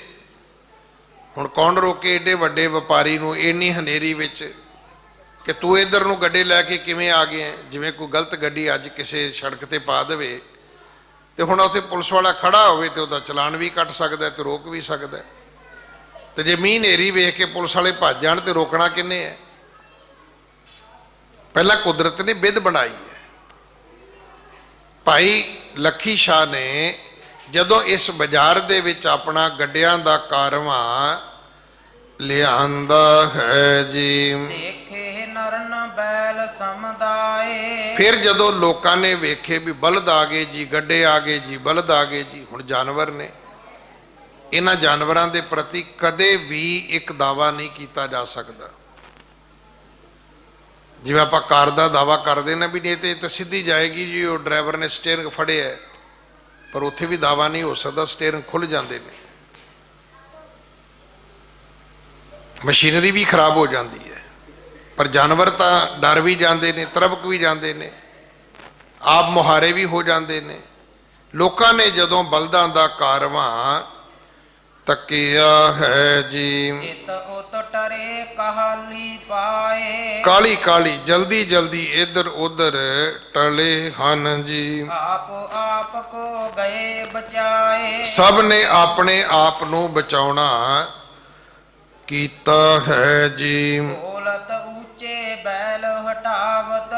ਹੁਣ ਕੌਣ ਰੋਕੇ ਏਡੇ ਵੱਡੇ ਵਪਾਰੀ ਨੂੰ ਇੰਨੀ ਹਨੇਰੀ ਵਿੱਚ ਕਿ ਤੂੰ ਇੱਧਰ ਨੂੰ ਗੱਡੇ ਲੈ ਕੇ ਕਿਵੇਂ ਆ ਗਏ। ਜਿਵੇਂ ਕੋਈ ਗਲਤ ਗੱਡੀ ਅੱਜ ਕਿਸੇ ਸੜਕ ਤੇ ਪਾ ਦੇਵੇ ਤੇ ਹੁਣ ਉੱਥੇ ਪੁਲਿਸ ਵਾਲਾ ਖੜਾ ਹੋਵੇ ਤੇ ਉਹਦਾ ਚਲਾਨ ਵੀ ਕੱਟ ਸਕਦਾ ਤੇ ਰੋਕ ਵੀ ਸਕਦਾ। ਤੇ ਜੇ ਮੀਂਹ ਹਨੇਰੀ ਵੇਖ ਕੇ ਪੁਲਿਸ ਵਾਲੇ ਭੱਜ ਜਾਣ ਤੇ ਰੋਕਣਾ ਕਿੰਨੇ ਹੈ। ਪਹਿਲਾਂ ਕੁਦਰਤ ਨੇ ਵਿਧ ਬਣਾਈ ਹੈ। ਭਾਈ ਲੱਖੀ ਸ਼ਾਹ ਨੇ ਜਦੋਂ ਇਸ ਬਾਜ਼ਾਰ ਦੇ ਵਿੱਚ ਆਪਣਾ ਗੱਡਿਆਂ ਦਾ ਕਾਰਵਾਂ ਲਿਆਂਦਾ ਹੈ ਜੀ, ਦੇਖੇ ਨਰਨ ਬੈਲ ਸਮਦਾਏ, ਫਿਰ ਜਦੋਂ ਲੋਕਾਂ ਨੇ ਵੇਖੇ ਵੀ ਬਲਦ ਆ ਗਏ ਜੀ, ਗੱਡੇ ਆ ਗਏ ਜੀ, ਬਲਦ ਆ ਗਏ ਜੀ, ਹੁਣ ਜਾਨਵਰ ਨੇ। ਇਹਨਾਂ ਜਾਨਵਰਾਂ ਦੇ ਪ੍ਰਤੀ ਕਦੇ ਵੀ ਇੱਕ ਦਾਵਾ ਨਹੀਂ ਕੀਤਾ ਜਾ ਸਕਦਾ। ਜਿਵੇਂ ਆਪਾਂ ਕਾਰ ਦਾ ਦਾਵਾ ਕਰਦੇ ਨਾ ਵੀ ਨਹੀਂ ਤੇ ਸਿੱਧੀ ਜਾਏਗੀ ਜੀ, ਉਹ ਡਰਾਈਵਰ ਨੇ ਸਟੀਅਰਿੰਗ ਫੜਿਆ, ਪਰ ਉੱਥੇ ਵੀ ਦਾਵਾ ਨਹੀਂ ਹੋ ਸਕਦਾ, ਸਟੀਅਰਿੰਗ ਖੁੱਲ ਜਾਂਦੇ ਨੇ, ਮਸ਼ੀਨਰੀ ਵੀ ਖਰਾਬ ਹੋ ਜਾਂਦੀ ਹੈ। ਪਰ ਜਾਨਵਰ ਤਾਂ ਡਰ ਵੀ ਜਾਂਦੇ ਨੇ, ਤਰਬਕ ਵੀ ਜਾਂਦੇ ਨੇ, ਆਪ ਮੁਹਾਰੇ ਵੀ ਹੋ ਜਾਂਦੇ ਨੇ। ਲੋਕਾਂ ਨੇ ਜਦੋਂ ਬਲਦਾਂ ਦਾ ਕਾਰਵਾਂ ਤੱਕਿਆ ਹੈ ਜੀ, ਚਿਤ ਉਤ ਟਰੇ ਕਹਾਲੀ ਪਾਏ, ਕਾਲੀ ਕਾਲੀ ਜਲਦੀ ਜਲਦੀ ਇੱਧਰ ਉੱਧਰ ਟਲੇ ਹਨ ਜੀ। ਆਪ ਆਪ ਕੋ ਗਏ ਬਚਾਏ, ਸਭ ਨੇ ਆਪਣੇ ਆਪ ਨੂੰ ਬਚਾਉਣਾ ਕੀਤਾ ਹੈ ਜੀ। ਬੋਲਤ ਉੱਚੇ ਬੈਲ ਹਟਾਵਤ,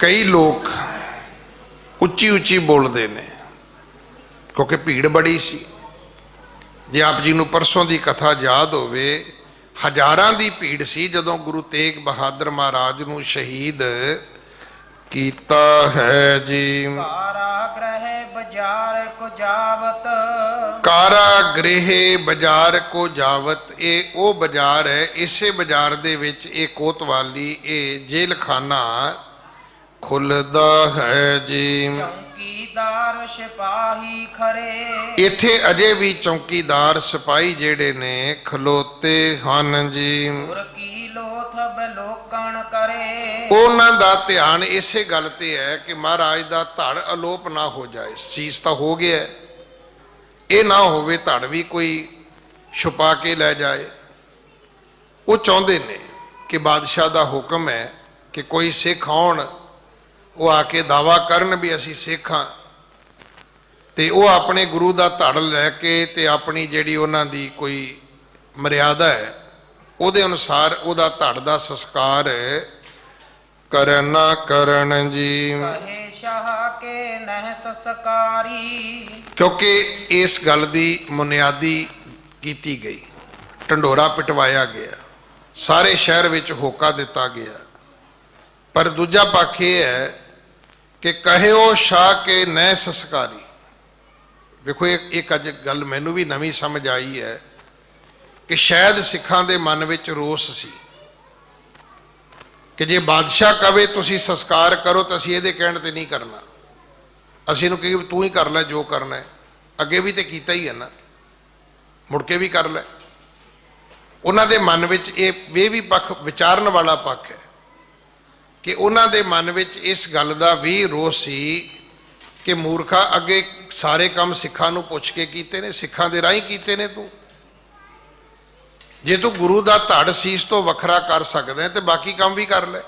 ਕਈ ਲੋਕ ਉੱਚੀ ਉੱਚੀ ਬੋਲਦੇ ਨੇ ਕਿਉਂਕਿ ਭੀੜ ਬੜੀ ਸੀ। ਜੇ ਆਪ ਜੀ ਨੂੰ ਪਰਸੋਂ ਦੀ ਕਥਾ ਯਾਦ ਹੋਵੇ, ਹਜ਼ਾਰਾਂ ਦੀ ਭੀੜ ਸੀ ਜਦੋਂ ਗੁਰੂ ਤੇਗ ਬਹਾਦਰ ਮਹਾਰਾਜ ਨੂੰ ਸ਼ਹੀਦ ਕੀਤਾ ਹੈ ਜੀ। ਕਾਰਾਗ੍ਰਹਿ ਬਜ਼ਾਰ ਕੋ ਜਾਵਤ, ਕਾਰਾਗ੍ਰਹਿ ਬਾਜ਼ਾਰ ਕੋ ਜਾਵਤ, ਇਹ ਉਹ ਬਾਜ਼ਾਰ ਹੈ, ਇਸੇ ਬਾਜ਼ਾਰ ਦੇ ਵਿੱਚ ਇਹ ਕੋਤਵਾਲੀ, ਇਹ ਜੇਲਖਾਨਾ ਖੁੱਲਦਾ ਹੈ ਜੀ। ਚੌਕੀਦਾਰ ਸਿਪਾਹੀ ਖਰੇ, ਇੱਥੇ ਅਜੇ ਵੀ ਚੌਕੀਦਾਰ ਸਿਪਾਹੀ ਜਿਹੜੇ ਨੇ ਖਲੋਤੇ ਹਨ ਜੀ। ਗੁਰ ਕੀ ਲੋਥ ਬਲੋਕਣ ਕਰੇ, ਉਹਨਾਂ ਦਾ ਧਿਆਨ ਇਸੇ ਗੱਲ ਤੇ ਹੈ ਕਿ ਮਹਾਰਾਜ ਦਾ ਧੜ ਅਲੋਪ ਨਾ ਹੋ ਜਾਏ। ਸੀਸ ਤਾਂ ਹੋ ਗਿਆ, ਇਹ ਨਾ ਹੋਵੇ ਧੜ ਵੀ ਕੋਈ ਛੁਪਾ ਕੇ ਲੈ ਜਾਏ। ਉਹ ਚਾਹੁੰਦੇ ਨੇ ਕਿ ਬਾਦਸ਼ਾਹ ਦਾ ਹੁਕਮ ਹੈ ਕਿ ਕੋਈ ਸਿੱਖ ਆਉਣ, ਉਹ ਆ ਕੇ ਦਾਵਾ ਕਰਨ ਵੀ ਅਸੀਂ ਸਿੱਖ ਹਾਂ, ਤੇ ਉਹ ਆਪਣੇ ਗੁਰੂ ਦਾ ਧੜ ਲੈ ਕੇ ਤੇ ਆਪਣੀ ਜਿਹੜੀ ਉਹਨਾਂ ਦੀ ਕੋਈ ਮਰਿਆਦਾ ਹੈ ਉਹਦੇ ਅਨੁਸਾਰ ਉਹਦਾ ਧੜ ਦਾ ਸੰਸਕਾਰ ਕਰਨ ਜੀ। ਕਹੇ ਸ਼ਾਹ ਕੇ ਨਹਿ ਸੰਸਕਾਰੀ, ਕਿਉਂਕਿ ਇਸ ਗੱਲ ਦੀ ਬੁਨਿਆਦੀ ਕੀਤੀ ਗਈ, ਢੰਡੋਰਾ ਪਿਟਵਾਇਆ ਗਿਆ, ਸਾਰੇ ਸ਼ਹਿਰ ਵਿੱਚ ਹੋਕਾ ਦਿੱਤਾ ਗਿਆ। ਪਰ ਦੂਜਾ ਪੱਖ ਇਹ ਹੈ ਕਿ ਕਹਿਓ ਸ਼ਾਹ ਕੇ ਨਹਿ ਸੰਸਕਾਰੀ। ਵੇਖੋ ਇੱਕ ਅੱਜ ਗੱਲ ਮੈਨੂੰ ਵੀ ਨਵੀਂ ਸਮਝ ਆਈ ਹੈ ਕਿ ਸ਼ਾਇਦ ਸਿੱਖਾਂ ਦੇ ਮਨ ਵਿੱਚ ਰੋਸ ਸੀ ਕਿ ਜੇ ਬਾਦਸ਼ਾਹ ਕਵੇ ਤੁਸੀਂ ਸੰਸਕਾਰ ਕਰੋ ਤਾਂ ਅਸੀਂ ਇਹਦੇ ਕਹਿਣ ਤੇ ਨਹੀਂ ਕਰਨਾ, ਅਸੀਂ ਇਹਨੂੰ ਕਹੀਏ ਤੂੰ ਹੀ ਕਰ ਲੈ ਜੋ ਕਰਨਾ ਹੈ। ਅੱਗੇ ਵੀ ਤੇ ਕੀਤਾ ਹੀ ਹੈ ਨਾ, ਮੁੜ ਕੇ ਵੀ ਕਰ ਲੈ। ਉਹਨਾਂ ਦੇ ਮਨ ਵਿੱਚ ਇਹ ਵੀ ਪੱਖ ਵਿਚਾਰਨ ਵਾਲਾ ਪੱਖ ਹੈ ਕਿ ਉਹਨਾਂ ਦੇ ਮਨ ਵਿੱਚ ਇਸ ਗੱਲ ਦਾ ਵੀ ਰੋਸ ਸੀ ਕਿ ਮੂਰਖਾ, ਅੱਗੇ ਸਾਰੇ ਕੰਮ ਸਿੱਖਾਂ ਨੂੰ ਪੁੱਛ ਕੇ ਕੀਤੇ ਨੇ, ਸਿੱਖਾਂ ਦੇ ਰਾਹੀਂ ਕੀਤੇ ਨੇ। ਤੂੰ ਜੇ ਤੂੰ ਗੁਰੂ ਦਾ ਧੜ ਸੀਸ ਤੋਂ ਵੱਖਰਾ ਕਰ ਸਕਦਾ ਹੈ ਤੇ ਬਾਕੀ ਕੰਮ ਵੀ ਕਰ ਲੈ।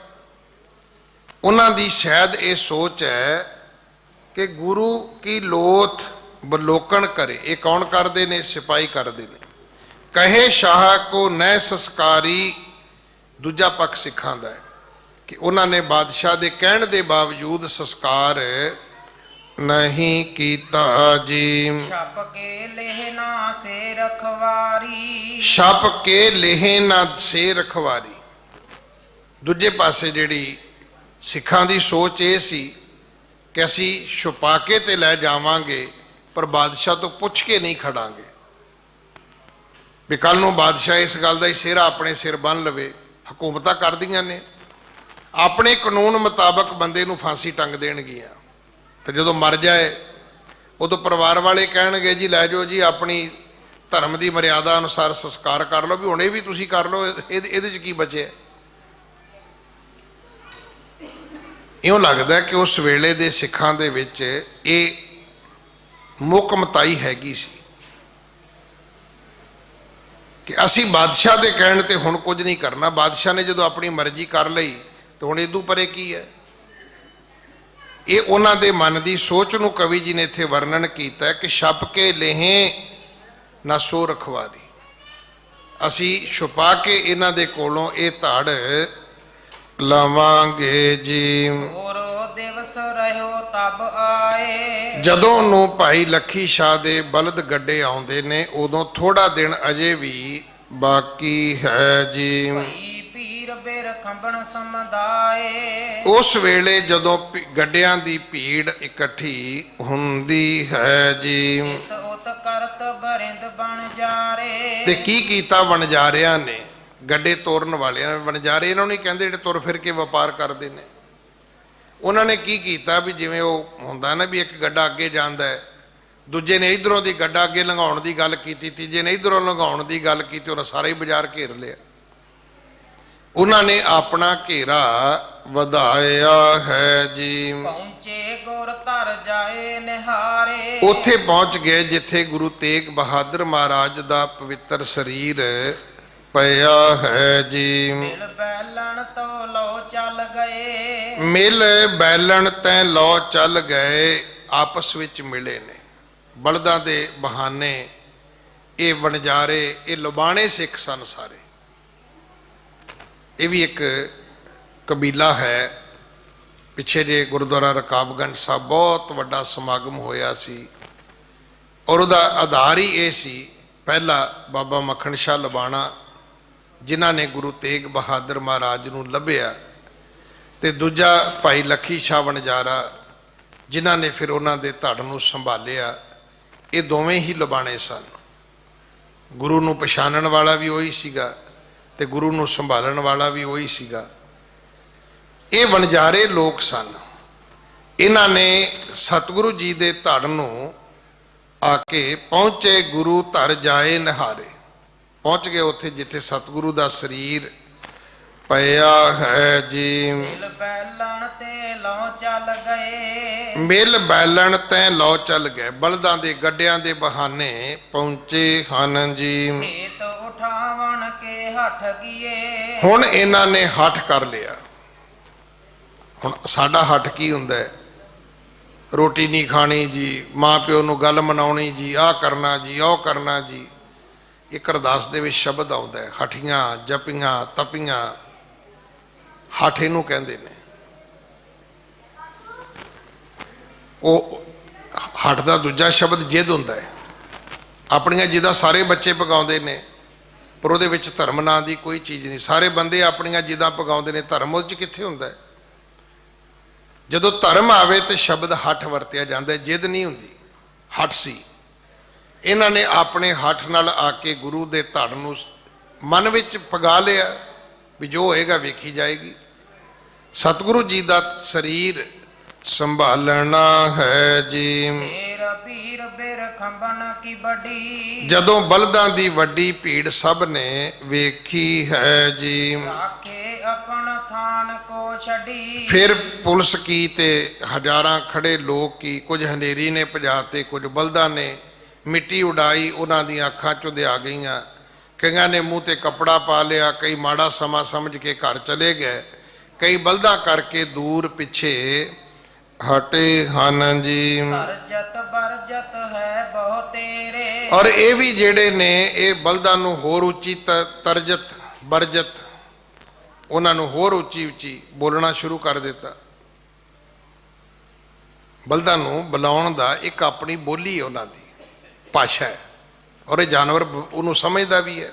ਉਹਨਾਂ ਦੀ ਸ਼ਾਇਦ ਇਹ ਸੋਚ ਹੈ ਕਿ ਗੁਰੂ ਕੀ ਲੋਥ ਬਲੋਕਣ ਕਰੇ। ਇਹ ਕੌਣ ਕਰਦੇ ਨੇ? ਸਿਪਾਹੀ ਕਰਦੇ ਨੇ। ਕਹੇ ਸ਼ਾਹ ਕੋ ਨਹਿ ਸੰਸਕਾਰੀ, ਦੂਜਾ ਪੱਖ ਸਿੱਖਾਂ ਦਾ ਹੈ ਕਿ ਉਹਨਾਂ ਨੇ ਬਾਦਸ਼ਾਹ ਦੇ ਕਹਿਣ ਦੇ ਬਾਵਜੂਦ ਸੰਸਕਾਰ ਨਹੀਂ ਕੀਤਾ ਜੀ। ਛਪ ਕੇ ਲੇਹ ਨਾ ਸੇ ਰਖਵਾਰੀ, ਛਪ ਕੇ ਲੇਹ ਨਾ ਸੇ ਰਖਵਾਰੀ। ਦੂਜੇ ਪਾਸੇ ਜਿਹੜੀ ਸਿੱਖਾਂ ਦੀ ਸੋਚ ਇਹ ਸੀ ਕਿ ਅਸੀਂ ਛੁਪਾ ਕੇ ਤੇ ਲੈ ਜਾਵਾਂਗੇ ਪਰ ਬਾਦਸ਼ਾਹ ਤੋਂ ਪੁੱਛ ਕੇ ਨਹੀਂ ਖੜਾਂਗੇ, ਵੀ ਕੱਲ ਨੂੰ ਬਾਦਸ਼ਾਹ ਇਸ ਗੱਲ ਦਾ ਹੀ ਸਿਹਰਾ ਆਪਣੇ ਸਿਰ ਬੰਨ ਲਵੇ। ਹਕੂਮਤਾਂ ਕਰਦੀਆਂ ਨੇ ਆਪਣੇ ਕਾਨੂੰਨ ਮੁਤਾਬਕ ਬੰਦੇ ਨੂੰ ਫਾਂਸੀ ਟੰਗ ਦੇਣਗੀਆਂ, ਤੇ ਜਦੋਂ ਮਰ ਜਾਏ ਉਦੋਂ ਪਰਿਵਾਰ ਵਾਲੇ ਕਹਿਣਗੇ ਜੀ ਲੈ ਜਾਓ ਜੀ, ਆਪਣੀ ਧਰਮ ਦੀ ਮਰਿਆਦਾ ਅਨੁਸਾਰ ਸੰਸਕਾਰ ਕਰ ਲਓ, ਵੀ ਹੁਣੇ ਵੀ ਤੁਸੀਂ ਕਰ ਲਓ, ਇਹਦੇ 'ਚ ਕੀ ਬਚਿਆ। ਇਉਂ ਲੱਗਦਾ ਕਿ ਉਸ ਵੇਲੇ ਦੇ ਸਿੱਖਾਂ ਦੇ ਵਿੱਚ ਇਹ ਮੁਕਮਤਾਈ ਹੈਗੀ ਸੀ ਕਿ ਅਸੀਂ ਬਾਦਸ਼ਾਹ ਦੇ ਕਹਿਣ ਤੇ ਹੁਣ ਕੁਝ ਨਹੀਂ ਕਰਨਾ। ਬਾਦਸ਼ਾਹ ਨੇ ਜਦੋਂ ਆਪਣੀ ਮਰਜ਼ੀ ਕਰ ਲਈ ਤੇ ਹੁਣ ਇਹਦੂ ਪਰੇ ਕੀ ਹੈ। ਇਹ ਉਹਨਾਂ ਦੇ ਮਨ ਦੀ ਸੋਚ ਨੂੰ ਕਵੀ ਜੀ ਨੇ ਇੱਥੇ ਵਰਣਨ ਕੀਤਾ ਕਿ ਛਪ ਕੇ ਲੇਹੇ ਨਾ ਸੋ ਰਖਵਾਰੀ। ਅਸੀਂ ਛੁਪਾ ਕੇ ਇਹਨਾਂ ਦੇ ਕੋਲੋਂ ਇਹ ਧੜ ਲਵਾਂਗੇ ਜੀ। ਹੋਰੋ ਦਿਵਸ ਰਹਿਓ ਤਬ ਆਏ, ਜਦੋਂ ਨੂੰ ਭਾਈ ਲੱਖੀ ਸ਼ਾਹ ਦੇ ਬਲਦ ਗੱਡੇ ਆਉਂਦੇ ਨੇ ਉਦੋਂ ਥੋੜਾ ਦਿਨ ਅਜੇ ਵੀ ਬਾਕੀ ਹੈ ਜੀ। ਭਈ ਪੀਰ ਬਿਰ ਖੰਬਣ ਸਮਦਾਏ, ਉਸ ਵੇਲੇ ਜਦੋਂ ਗੱਡਿਆਂ ਦੀ ਭੀੜ ਇਕੱਠੀ ਹੁੰਦੀ ਹੈ ਜੀ। ਉਤ ਕਰਤ ਬਰਿੰਦ ਬਣ ਜਾਰੇ, ਤੇ ਕੀ ਕੀਤਾ ਵਣਜਾਰਿਆਂ ਨੇ, ਗੱਡੇ ਤੋਰਨ ਵਾਲਿਆਂ ਨੇ। ਵਣਜਾਰੇ ਇਹਨਾਂ ਨੂੰ ਨਹੀਂ ਕਹਿੰਦੇ ਜਿਹੜੇ ਤੁਰ ਫਿਰ ਕੇ ਵਪਾਰ ਕਰਦੇ ਨੇ। ਉਹਨਾਂ ਨੇ ਕੀ ਕੀਤਾ ਵੀ ਜਿਵੇਂ ਉਹ ਹੁੰਦਾ ਨਾ ਵੀ ਇੱਕ ਗੱਡਾ ਅੱਗੇ ਜਾਂਦਾ ਹੈ, ਦੂਜੇ ਨੇ ਇਧਰੋਂ ਦੀ ਗੱਡਾ ਅੱਗੇ ਲੰਘਾਉਣ ਦੀ ਗੱਲ ਕੀਤੀ, ਤੀਜੇ ਨੇ ਇਧਰੋਂ ਲੰਘਾਉਣ ਦੀ ਗੱਲ ਕੀਤੀ, ਉਹਨਾਂ ਸਾਰਾ ਹੀ ਬਾਜ਼ਾਰ ਘੇਰ ਲਿਆ। ਉਹਨਾਂ ਨੇ ਆਪਣਾ ਘੇਰਾ ਵਧਾਇਆ ਹੈ ਜੀ। ਪਹੁੰਚੇ ਗੁਰ ਧਰ ਜਾਏ ਨਿਹਾਰੇ, ਉੱਥੇ ਪਹੁੰਚ ਗਏ ਜਿੱਥੇ ਗੁਰੂ ਤੇਗ ਬਹਾਦਰ ਮਹਾਰਾਜ ਦਾ ਪਵਿੱਤਰ ਸਰੀਰ ਪਿਆ ਹੈ ਜੀ। ਮਿਲ ਬੈਲਣ ਤੋਂ ਲੋ ਚੱਲ ਗਏ, ਮਿਲ ਬੈਲਣ ਤੈ ਲੋ ਚੱਲ ਗਏ, ਆਪਸ ਵਿੱਚ ਮਿਲੇ ਨੇ। ਬਲਦਾਂ ਦੇ ਬਹਾਨੇ ਇਹ ਵਣਜਾਰੇ, ਇਹ ਲੁਬਾਣੇ ਸਿੱਖ ਸਨ ਸਾਰੇ। ਇਹ ਵੀ ਇੱਕ ਕਬੀਲਾ ਹੈ। ਪਿੱਛੇ ਜੇ ਗੁਰਦੁਆਰਾ ਰਕਾਬਗੰਜ ਸਾਹਿਬ ਬਹੁਤ ਵੱਡਾ ਸਮਾਗਮ ਹੋਇਆ ਸੀ ਔਰ ਉਹਦਾ ਆਧਾਰ ਹੀ ਇਹ ਸੀ, ਪਹਿਲਾ ਬਾਬਾ ਮੱਖਣ ਸ਼ਾਹ ਲਬਾਣਾ ਜਿਨ੍ਹਾਂ ਨੇ ਗੁਰੂ ਤੇਗ ਬਹਾਦਰ ਮਹਾਰਾਜ ਨੂੰ ਲੱਭਿਆ ਤੇ ਦੂਜਾ ਭਾਈ ਲੱਖੀ ਸ਼ਾਹ ਵਣਜਾਰਾ, ਜਿਨ੍ਹਾਂ ਨੇ ਫਿਰ ਉਹਨਾਂ ਦੇ ਧੜ ਨੂੰ ਸੰਭਾਲਿਆ। ਇਹ ਦੋਵੇਂ ਹੀ ਲਬਾਣੇ ਸਨ। ਗੁਰੂ ਨੂੰ ਪਛਾਣਨ ਵਾਲਾ ਵੀ ਉਹੀ ਸੀਗਾ ਤੇ ਗੁਰੂ ਨੂੰ ਸੰਭਾਲਣ ਵਾਲਾ ਵੀ ਉਹੀ ਸੀਗਾ। ਇਹ ਵਣਜਾਰੇ ਲੋਕ ਸਨ। ਇਹਨਾਂ ਨੇ ਸਤਿਗੁਰੂ ਜੀ ਦੇ ਧੜ ਨੂੰ ਆ ਕੇ ਪਹੁੰਚੇ, ਗੁਰੂ ਧਰ ਜਾਏ ਨਿਹਾਰੇ। ਪਹੁੰਚ ਗਏ ਉੱਥੇ ਜਿੱਥੇ ਸਤਿਗੁਰੂ ਦਾ ਸਰੀਰ ਪਿਆ ਹੈ ਜੀ। ਮਿਲ ਬੈਲਣ ਤੇ ਲਉ ਚੱਲ ਗਏ, ਮਿਲ ਬੈਲਣ ਤੈ ਲਓ ਚੱਲ ਗਏ। ਬਲਦਾਂ ਦੇ ਗੱਡਿਆਂ ਦੇ ਬਹਾਨੇ ਪਹੁੰਚੇ ਹਨ ਜੀ। ਹੇਤ ਉਠਾਵਣ ਕੇ ਹੱਠ ਗਏ। ਹੁਣ ਇਹਨਾਂ ਨੇ ਹੱਠ ਕਰ ਲਿਆ। ਹੁਣ ਸਾਡਾ ਹੱਠ ਕੀ ਹੁੰਦਾ ਹੈ? ਰੋਟੀ ਨਹੀਂ ਖਾਣੀ ਜੀ, ਮਾਂ ਪਿਓ ਨੂੰ ਗੱਲ ਮਨਾਉਣੀ ਜੀ, ਆਹ ਕਰਨਾ ਜੀ, ਉਹ ਕਰਨਾ ਜੀ। ਇੱਕ ਅਰਦਾਸ ਦੇ ਵਿੱਚ ਸ਼ਬਦ ਆਉਂਦਾ ਹੈ, ਹਠੀਆਂ ਜਪੀਆਂ ਤਪੀਆਂ। ਹੱਠ ਇਹਨੂੰ ਕਹਿੰਦੇ ਨੇ। ਉਹ ਹੱਠ ਦਾ ਦੂਜਾ ਸ਼ਬਦ ਜਿੱਦ ਹੁੰਦਾ ਹੈ। ਆਪਣੀਆਂ ਜਿੱਦਾਂ ਸਾਰੇ ਬੱਚੇ ਪਕਾਉਂਦੇ ਨੇ, ਪਰ ਉਹਦੇ ਵਿੱਚ ਧਰਮ ਨਾਂ ਦੀ ਕੋਈ ਚੀਜ਼ ਨਹੀਂ। ਸਾਰੇ ਬੰਦੇ ਆਪਣੀਆਂ ਜਿੱਦਾਂ ਪਕਾਉਂਦੇ ਨੇ, ਧਰਮ ਉਹਦੇ 'ਚ ਕਿੱਥੇ ਹੁੰਦਾ ਹੈ? ਜਦੋਂ ਧਰਮ ਆਵੇ ਤੇ ਸ਼ਬਦ ਹੱਠ ਵਰਤਿਆ ਜਾਂਦਾ, ਜਿੱਦ ਨਹੀਂ ਹੁੰਦੀ। ਹੱਠ ਸੀ। ਇਹਨਾਂ ਨੇ ਆਪਣੇ ਹੱਠ ਨਾਲ ਆ ਕੇ ਗੁਰੂ ਦੇ ਧੜ ਨੂੰ ਮਨ ਵਿੱਚ ਪਗਾ ਲਿਆ ਵੀ ਜੋ ਹੋਏਗਾ ਵੇਖੀ ਜਾਏਗੀ। ਸਤਿਗੁਰੂ ਜੀ ਦਾ ਸਰੀਰ ਸੰਭਾਲਣਾ ਹੈ ਜੀ। ਤੇਰਾ ਪੀਰ ਬਿਰ ਖੰਬਨ ਕੀ ਵੱਡੀ, ਜਦੋਂ ਬਲਦਾਂ ਦੀ ਵੱਡੀ ਭੀੜ ਸਭ ਨੇ ਵੇਖੀ ਹੈ ਜੀ। ਰਾਖੇ ਆਪਣ ਥਾਨ ਕੋ ਛੱਡੀ। ਫਿਰ ਪੁਲਿਸ ਕੀ ਤੇ ਹਜ਼ਾਰਾਂ ਖੜੇ ਲੋਕ ਕੀ, ਕੁਝ ਹਨੇਰੀ ਨੇ ਭਜਾਤੇ, ਕੁਝ ਬਲਦਾਂ ਨੇ ਮਿੱਟੀ ਉਡਾਈ, ਉਹਨਾਂ ਦੀਆਂ ਅੱਖਾਂ ਚੁੰਧਿਆ ਗਈਆਂ। ਕਈਆਂ ਨੇ ਮੂੰਹ ਤੇ ਕੱਪੜਾ ਪਾ ਲਿਆ, ਕਈ ਮਾੜਾ ਸਮਾਂ ਸਮਝ ਕੇ ਘਰ ਚਲੇ ਗਏ, ਕਈ ਬਲਦਾਂ ਕਰਕੇ ਦੂਰ ਪਿੱਛੇ ਹਟੇ ਹਨ ਜੀ। ਬਰਜਤ ਬਰਜਤ ਹੈ ਬਹੁ ਤੇਰੇ। ਔਰ ਇਹ ਵੀ ਜਿਹੜੇ ਨੇ ਇਹ ਬਲਦਾਂ ਨੂੰ ਹੋਰ ਉੱਚੀ ਤਰਜਤ ਬਰਜਤ, ਉਹਨਾਂ ਨੂੰ ਹੋਰ ਉੱਚੀ ਉੱਚੀ ਬੋਲਣਾ ਸ਼ੁਰੂ ਕਰ ਦਿੱਤਾ। ਬਲਦਾਂ ਨੂੰ ਬੁਲਾਉਣ ਦਾ ਇੱਕ ਆਪਣੀ ਬੋਲੀ ਹੈ, ਉਹਨਾਂ ਦੀ ਭਾਸ਼ਾ ਹੈ। ਔਰ ਇਹ ਜਾਨਵਰ ਉਹਨੂੰ ਸਮਝਦਾ ਵੀ ਹੈ।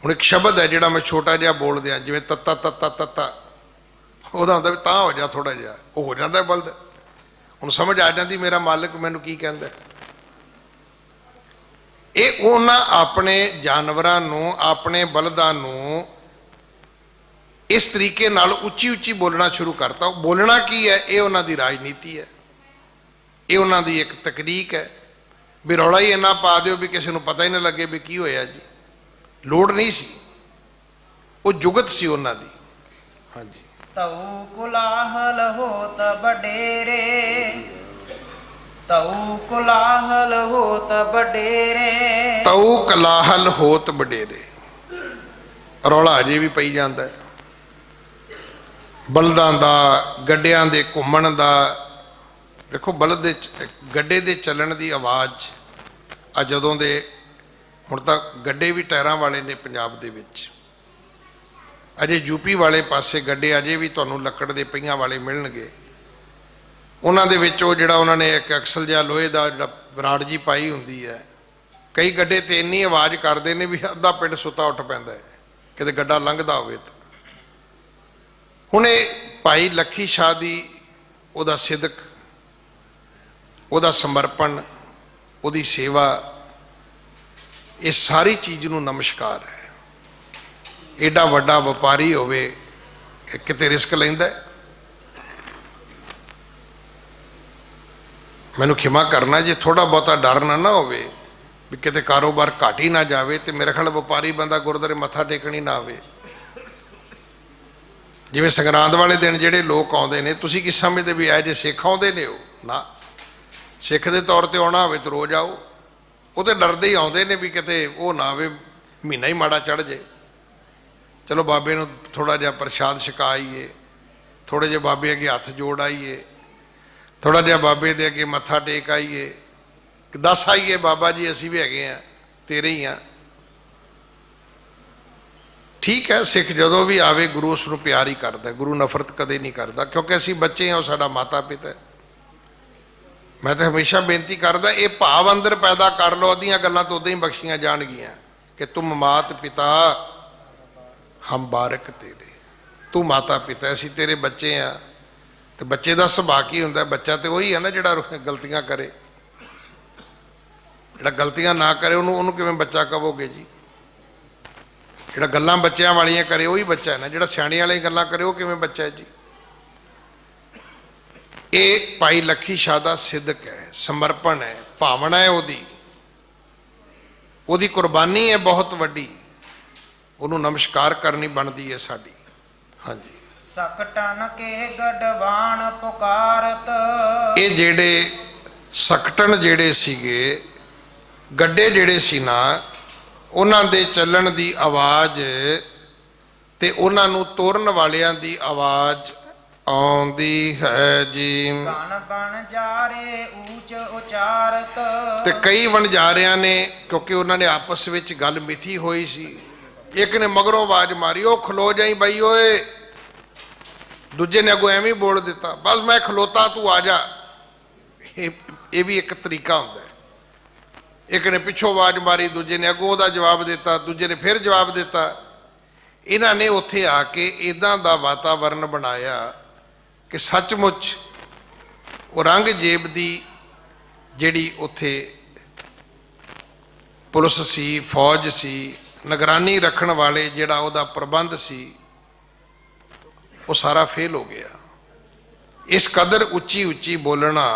ਹੁਣ ਇੱਕ ਸ਼ਬਦ ਹੈ ਜਿਹੜਾ ਮੈਂ ਛੋਟਾ ਜਿਹਾ ਬੋਲਦੇ ਆ, ਜਿਵੇਂ ਤੱਤਾ ਤੱਤਾ ਤੱਤਾ, ਉਹਦਾ ਹੁੰਦਾ ਵੀ ਤਾਂ ਹੋ ਜਾ ਥੋੜਾ ਜਿਹਾ, ਉਹ ਹੋ ਜਾਂਦਾ ਬਲਦ। ਹੁਣ ਸਮਝ ਆ ਜਾਂਦੀ ਮੇਰਾ ਮਾਲਕ ਮੈਨੂੰ ਕੀ ਕਹਿੰਦਾ। ਇਹ ਉਹਨਾਂ ਆਪਣੇ ਜਾਨਵਰਾਂ ਨੂੰ, ਆਪਣੇ ਬਲਦਾਂ ਨੂੰ ਇਸ ਤਰੀਕੇ ਨਾਲ ਉੱਚੀ ਉੱਚੀ ਬੋਲਣਾ ਸ਼ੁਰੂ ਕਰਤਾ। ਉਹ ਬੋਲਣਾ ਕੀ ਹੈ? ਇਹ ਉਹਨਾਂ ਦੀ ਰਾਜਨੀਤੀ ਹੈ, ਇਹ ਉਹਨਾਂ ਦੀ ਇੱਕ ਤਕਨੀਕ ਹੈ ਵੀ ਰੌਲਾ ਹੀ ਇੰਨਾ ਪਾ ਦਿਓ ਵੀ ਕਿਸੇ ਨੂੰ ਪਤਾ ਹੀ ਨਾ ਲੱਗੇ ਵੀ ਕੀ ਹੋਇਆ ਜੀ। ਲੋੜ ਨਹੀਂ ਸੀ, ਉਹ ਜੁਗਤ ਸੀ ਉਹਨਾਂ ਦੀ। ਹਾਂਜੀ। ਤਉ ਕੁਲਾਹਲ ਹੋਤ ਬਡੇਰੇ, ਤਉ ਕੁਲਾਹਲ ਹੋਤ ਬਡੇਰੇ। ਤਉ ਕਲਾਹਲ ਹੋਤ ਵਡੇਰੇ। ਰੌਲਾ ਅਜੇ ਵੀ ਪਈ ਜਾਂਦਾ ਹੈ, ਬਲਦਾਂ ਦਾ, ਗੱਡਿਆਂ ਦੇ ਘੁੰਮਣ ਦਾ। ਦੇਖੋ ਬਲਦ ਦੇ ਗੱਡੇ ਦੇ ਚੱਲਣ ਦੀ ਆਵਾਜ਼ ਆ ਜਦੋਂ ਦੇ, ਹੁਣ ਤਾਂ ਗੱਡੇ ਵੀ ਟਾਇਰਾਂ ਵਾਲੇ ਨੇ ਪੰਜਾਬ ਦੇ ਵਿੱਚ। ਅਜੇ ਯੂਪੀ ਵਾਲੇ ਪਾਸੇ ਗੱਡੇ ਅਜੇ ਵੀ ਤੁਹਾਨੂੰ ਲੱਕੜ ਦੇ ਪਹੀਆਂ ਵਾਲੇ ਮਿਲਣਗੇ। ਉਹਨਾਂ ਦੇ ਵਿੱਚ ਉਹ ਜਿਹੜਾ ਉਹਨਾਂ ਨੇ ਇੱਕ ਐਕਸਲ ਜਿਹਾ ਲੋਹੇ ਦਾ ਜਿਹੜਾ ਵਿਰਾੜ ਜੀ ਪਾਈ ਹੁੰਦੀ ਹੈ। ਕਈ ਗੱਡੇ ਤੇ ਇੰਨੀ ਆਵਾਜ਼ ਕਰਦੇ ਨੇ ਵੀ ਅੱਧਾ ਪਿੰਡ ਸੁੱਤਾ ਉੱਠ ਪੈਂਦਾ ਹੈ ਕਿਤੇ ਗੱਡਾ ਲੰਘਦਾ ਹੋਵੇ ਤਾਂ। ਹੁਣ ਇਹ ਭਾਈ ਲੱਖੀ ਸ਼ਾਹ ਦੀ, ਉਹਦਾ ਸਿਦਕ, ਉਹਦਾ ਸਮਰਪਣ, ਉਹਦੀ ਸੇਵਾ, ਇਹ ਸਾਰੀ ਚੀਜ਼ ਨੂੰ ਨਮਸਕਾਰ ਹੈ। ਏਡਾ ਵੱਡਾ ਵਪਾਰੀ ਹੋਵੇ, ਕਿਤੇ ਰਿਸਕ ਲੈਂਦਾ। ਮੈਨੂੰ ਖਿਮਾ ਕਰਨਾ ਜੇ ਥੋੜਾ ਬਹੁਤਾ ਡਰ ਨਾ ਹੋਵੇ ਵੀ ਕਿਤੇ ਕਾਰੋਬਾਰ ਘਟ ਹੀ ਨਾ ਜਾਵੇ, ਤੇ ਮੇਰੇ ਖਿਆਲ ਵਪਾਰੀ ਬੰਦਾ ਗੁਰਦੁਆਰੇ ਮੱਥਾ ਟੇਕਣ ਹੀ ਨਾ ਆਵੇ। ਜਿਵੇਂ ਸੰਗਰਾਂਦ ਵਾਲੇ ਦਿਨ ਜਿਹੜੇ ਲੋਕ ਆਉਂਦੇ ਨੇ, ਤੁਸੀਂ ਕੀ ਸਮਝਦੇ ਵੀ ਇਹ ਜੇ ਸਿੱਖ ਆਉਂਦੇ ਨੇ? ਉਹ ਨਾ, ਸਿੱਖ ਦੇ ਤੌਰ ਤੇ ਆਉਣਾ ਹੋਵੇ ਤਾਂ ਰੋਜ਼ ਆਓ। ਉਹ ਤੇ ਡਰਦੇ ਹੀ ਆਉਂਦੇ ਨੇ ਵੀ ਕਿਤੇ ਉਹ ਨਾ ਆਵੇ, ਮਹੀਨਾ ਹੀ ਮਾੜਾ ਚੜ ਜੇ। ਚਲੋ ਬਾਬੇ ਨੂੰ ਥੋੜਾ ਜਿਹਾ ਪ੍ਰਸ਼ਾਦ ਛਕਾ ਆਈਏ, ਥੋੜੇ ਜਿਹੇ ਬਾਬੇ ਅੱਗੇ ਹੱਥ ਜੋੜ ਆਈਏ, ਥੋੜਾ ਜਿਹਾ ਬਾਬੇ ਦੇ ਅੱਗੇ ਮੱਥਾ ਟੇਕ ਆਈਏ, ਦੱਸ ਆਈਏ ਬਾਬਾ ਜੀ ਅਸੀਂ ਵੀ ਹੈਗੇ ਆ, ਤੇਰੇ ਹੀ ਆ। ਠੀਕ ਹੈ, ਸਿੱਖ ਜਦੋਂ ਵੀ ਆਵੇ ਗੁਰੂ ਉਸ ਨੂੰ ਪਿਆਰ ਹੀ ਕਰਦਾ, ਗੁਰੂ ਨਫ਼ਰਤ ਕਦੇ ਨਹੀਂ ਕਰਦਾ, ਕਿਉਂਕਿ ਅਸੀਂ ਬੱਚੇ ਹਾਂ, ਉਹ ਸਾਡਾ ਮਾਤਾ ਪਿਤਾ ਹੈ। ਮੈਂ ਤਾਂ ਹਮੇਸ਼ਾ ਬੇਨਤੀ ਕਰਦਾ, ਇਹ ਭਾਵ ਅੰਦਰ ਪੈਦਾ ਕਰ ਲਓ, ਅੱਧੀਆਂ ਗੱਲਾਂ ਤਾਂ ਉਦਾਂ ਹੀ ਬਖਸ਼ੀਆਂ ਜਾਣਗੀਆਂ ਕਿ ਤੁਮ ਮਾਤ ਪਿਤਾ ਹਮ ਬਾਰਕ ਤੇਰੇ, ਤੂੰ ਮਾਤਾ ਪਿਤਾ, ਅਸੀਂ ਤੇਰੇ ਬੱਚੇ ਆ। ਤੇ ਬੱਚੇ ਦਾ ਸੁਭਾਅ ਕੀ ਹੁੰਦਾ? ਬੱਚਾ ਤੇ ਉਹੀ ਹੈ ਨਾ ਜਿਹੜਾ ਗਲਤੀਆਂ ਕਰੇ। ਜਿਹੜਾ ਗਲਤੀਆਂ ਨਾ ਕਰੇ ਉਹਨੂੰ ਕਿਵੇਂ ਬੱਚਾ ਕਹੋਗੇ ਜੀ? ਜਿਹੜਾ ਗੱਲਾਂ ਬੱਚਿਆਂ ਵਾਲੀਆਂ ਕਰੇ ਉਹੀ ਬੱਚਾ ਹੈ ਨਾ। ਜਿਹੜਾ ਸਿਆਣੇ ਵਾਲੀਆਂ ਗੱਲਾਂ ਕਰੇ ਉਹ ਕਿਵੇਂ ਬੱਚਾ ਹੈ ਜੀ? ਇਹ ਭਾਈ ਲੱਖੀ ਸ਼ਾਹ ਦਾ ਸਿਦਕ ਹੈ, ਸਮਰਪਣ ਹੈ, ਭਾਵਨਾ ਹੈ ਉਹਦੀ ਕੁਰਬਾਨੀ ਹੈ ਬਹੁਤ ਵੱਡੀ। ਉਹਨੂੰ ਨਮਸਕਾਰ ਕਰਨੀ ਬਣਦੀ ਹੈ ਸਾਡੀ। ਹਾਂਜੀ, ਸਕਟਨ ਕੇ ਗੜਵਾਨ ਪੁਕਾਰਤ। ਇਹ ਜਿਹੜੇ ਸਕਟਨ ਜਿਹੜੇ ਸੀਗੇ, ਗੱਡੇ ਜਿਹੜੇ ਸੀ ਨਾ, ਉਹਨਾਂ ਦੇ ਚੱਲਣ ਦੀ ਆਵਾਜ਼ ਤੇ ਉਹਨਾਂ ਨੂੰ ਤੋਰਨ ਵਾਲਿਆਂ ਦੀ ਆਵਾਜ਼ ਆਉਂਦੀ ਹੈ ਜੀ। ਕਣ ਬਣ ਜਾਰੇ ਊਚ ਉਚਾਰਤ। ਤੇ ਕਈ ਵਣਜਾਰਿਆਂ ਨੇ, ਕਿਉਂਕਿ ਉਹਨਾਂ ਨੇ ਆਪਸ ਵਿੱਚ ਗੱਲ ਮਿਥੀ ਹੋਈ ਸੀ, ਇੱਕ ਨੇ ਮਗਰੋਂ ਆਵਾਜ਼ ਮਾਰੀ, ਉਹ ਖਲੋ ਜਾਈ ਬਾਈ ਓਏ। ਦੂਜੇ ਨੇ ਅੱਗੋਂ ਐਵੇਂ ਬੋਲ ਦਿੱਤਾ, ਬਸ ਮੈਂ ਖਲੋਤਾ ਤੂੰ ਆ ਜਾ। ਇਹ ਵੀ ਇੱਕ ਤਰੀਕਾ ਹੁੰਦਾ ਹੈ। ਇੱਕ ਨੇ ਪਿੱਛੋਂ ਆਵਾਜ਼ ਮਾਰੀ, ਦੂਜੇ ਨੇ ਅੱਗੋਂ ਉਹਦਾ ਜਵਾਬ ਦਿੱਤਾ, ਦੂਜੇ ਨੇ ਫਿਰ ਜਵਾਬ ਦਿੱਤਾ। ਇਹਨਾਂ ਨੇ ਉੱਥੇ ਆ ਕੇ ਇੱਦਾਂ ਦਾ ਵਾਤਾਵਰਨ ਬਣਾਇਆ ਕਿ ਸੱਚਮੁੱਚ ਔਰੰਗਜ਼ੇਬ ਦੀ ਜਿਹੜੀ ਉੱਥੇ ਪੁਲਿਸ ਸੀ, ਫੌਜ ਸੀ, ਨਿਗਰਾਨੀ ਰੱਖਣ ਵਾਲੇ ਜਿਹੜਾ ਉਹਦਾ ਪ੍ਰਬੰਧ ਸੀ, ਉਹ ਸਾਰਾ ਫੇਲ ਹੋ ਗਿਆ। ਇਸ ਕਦਰ ਉੱਚੀ ਉੱਚੀ ਬੋਲਣਾ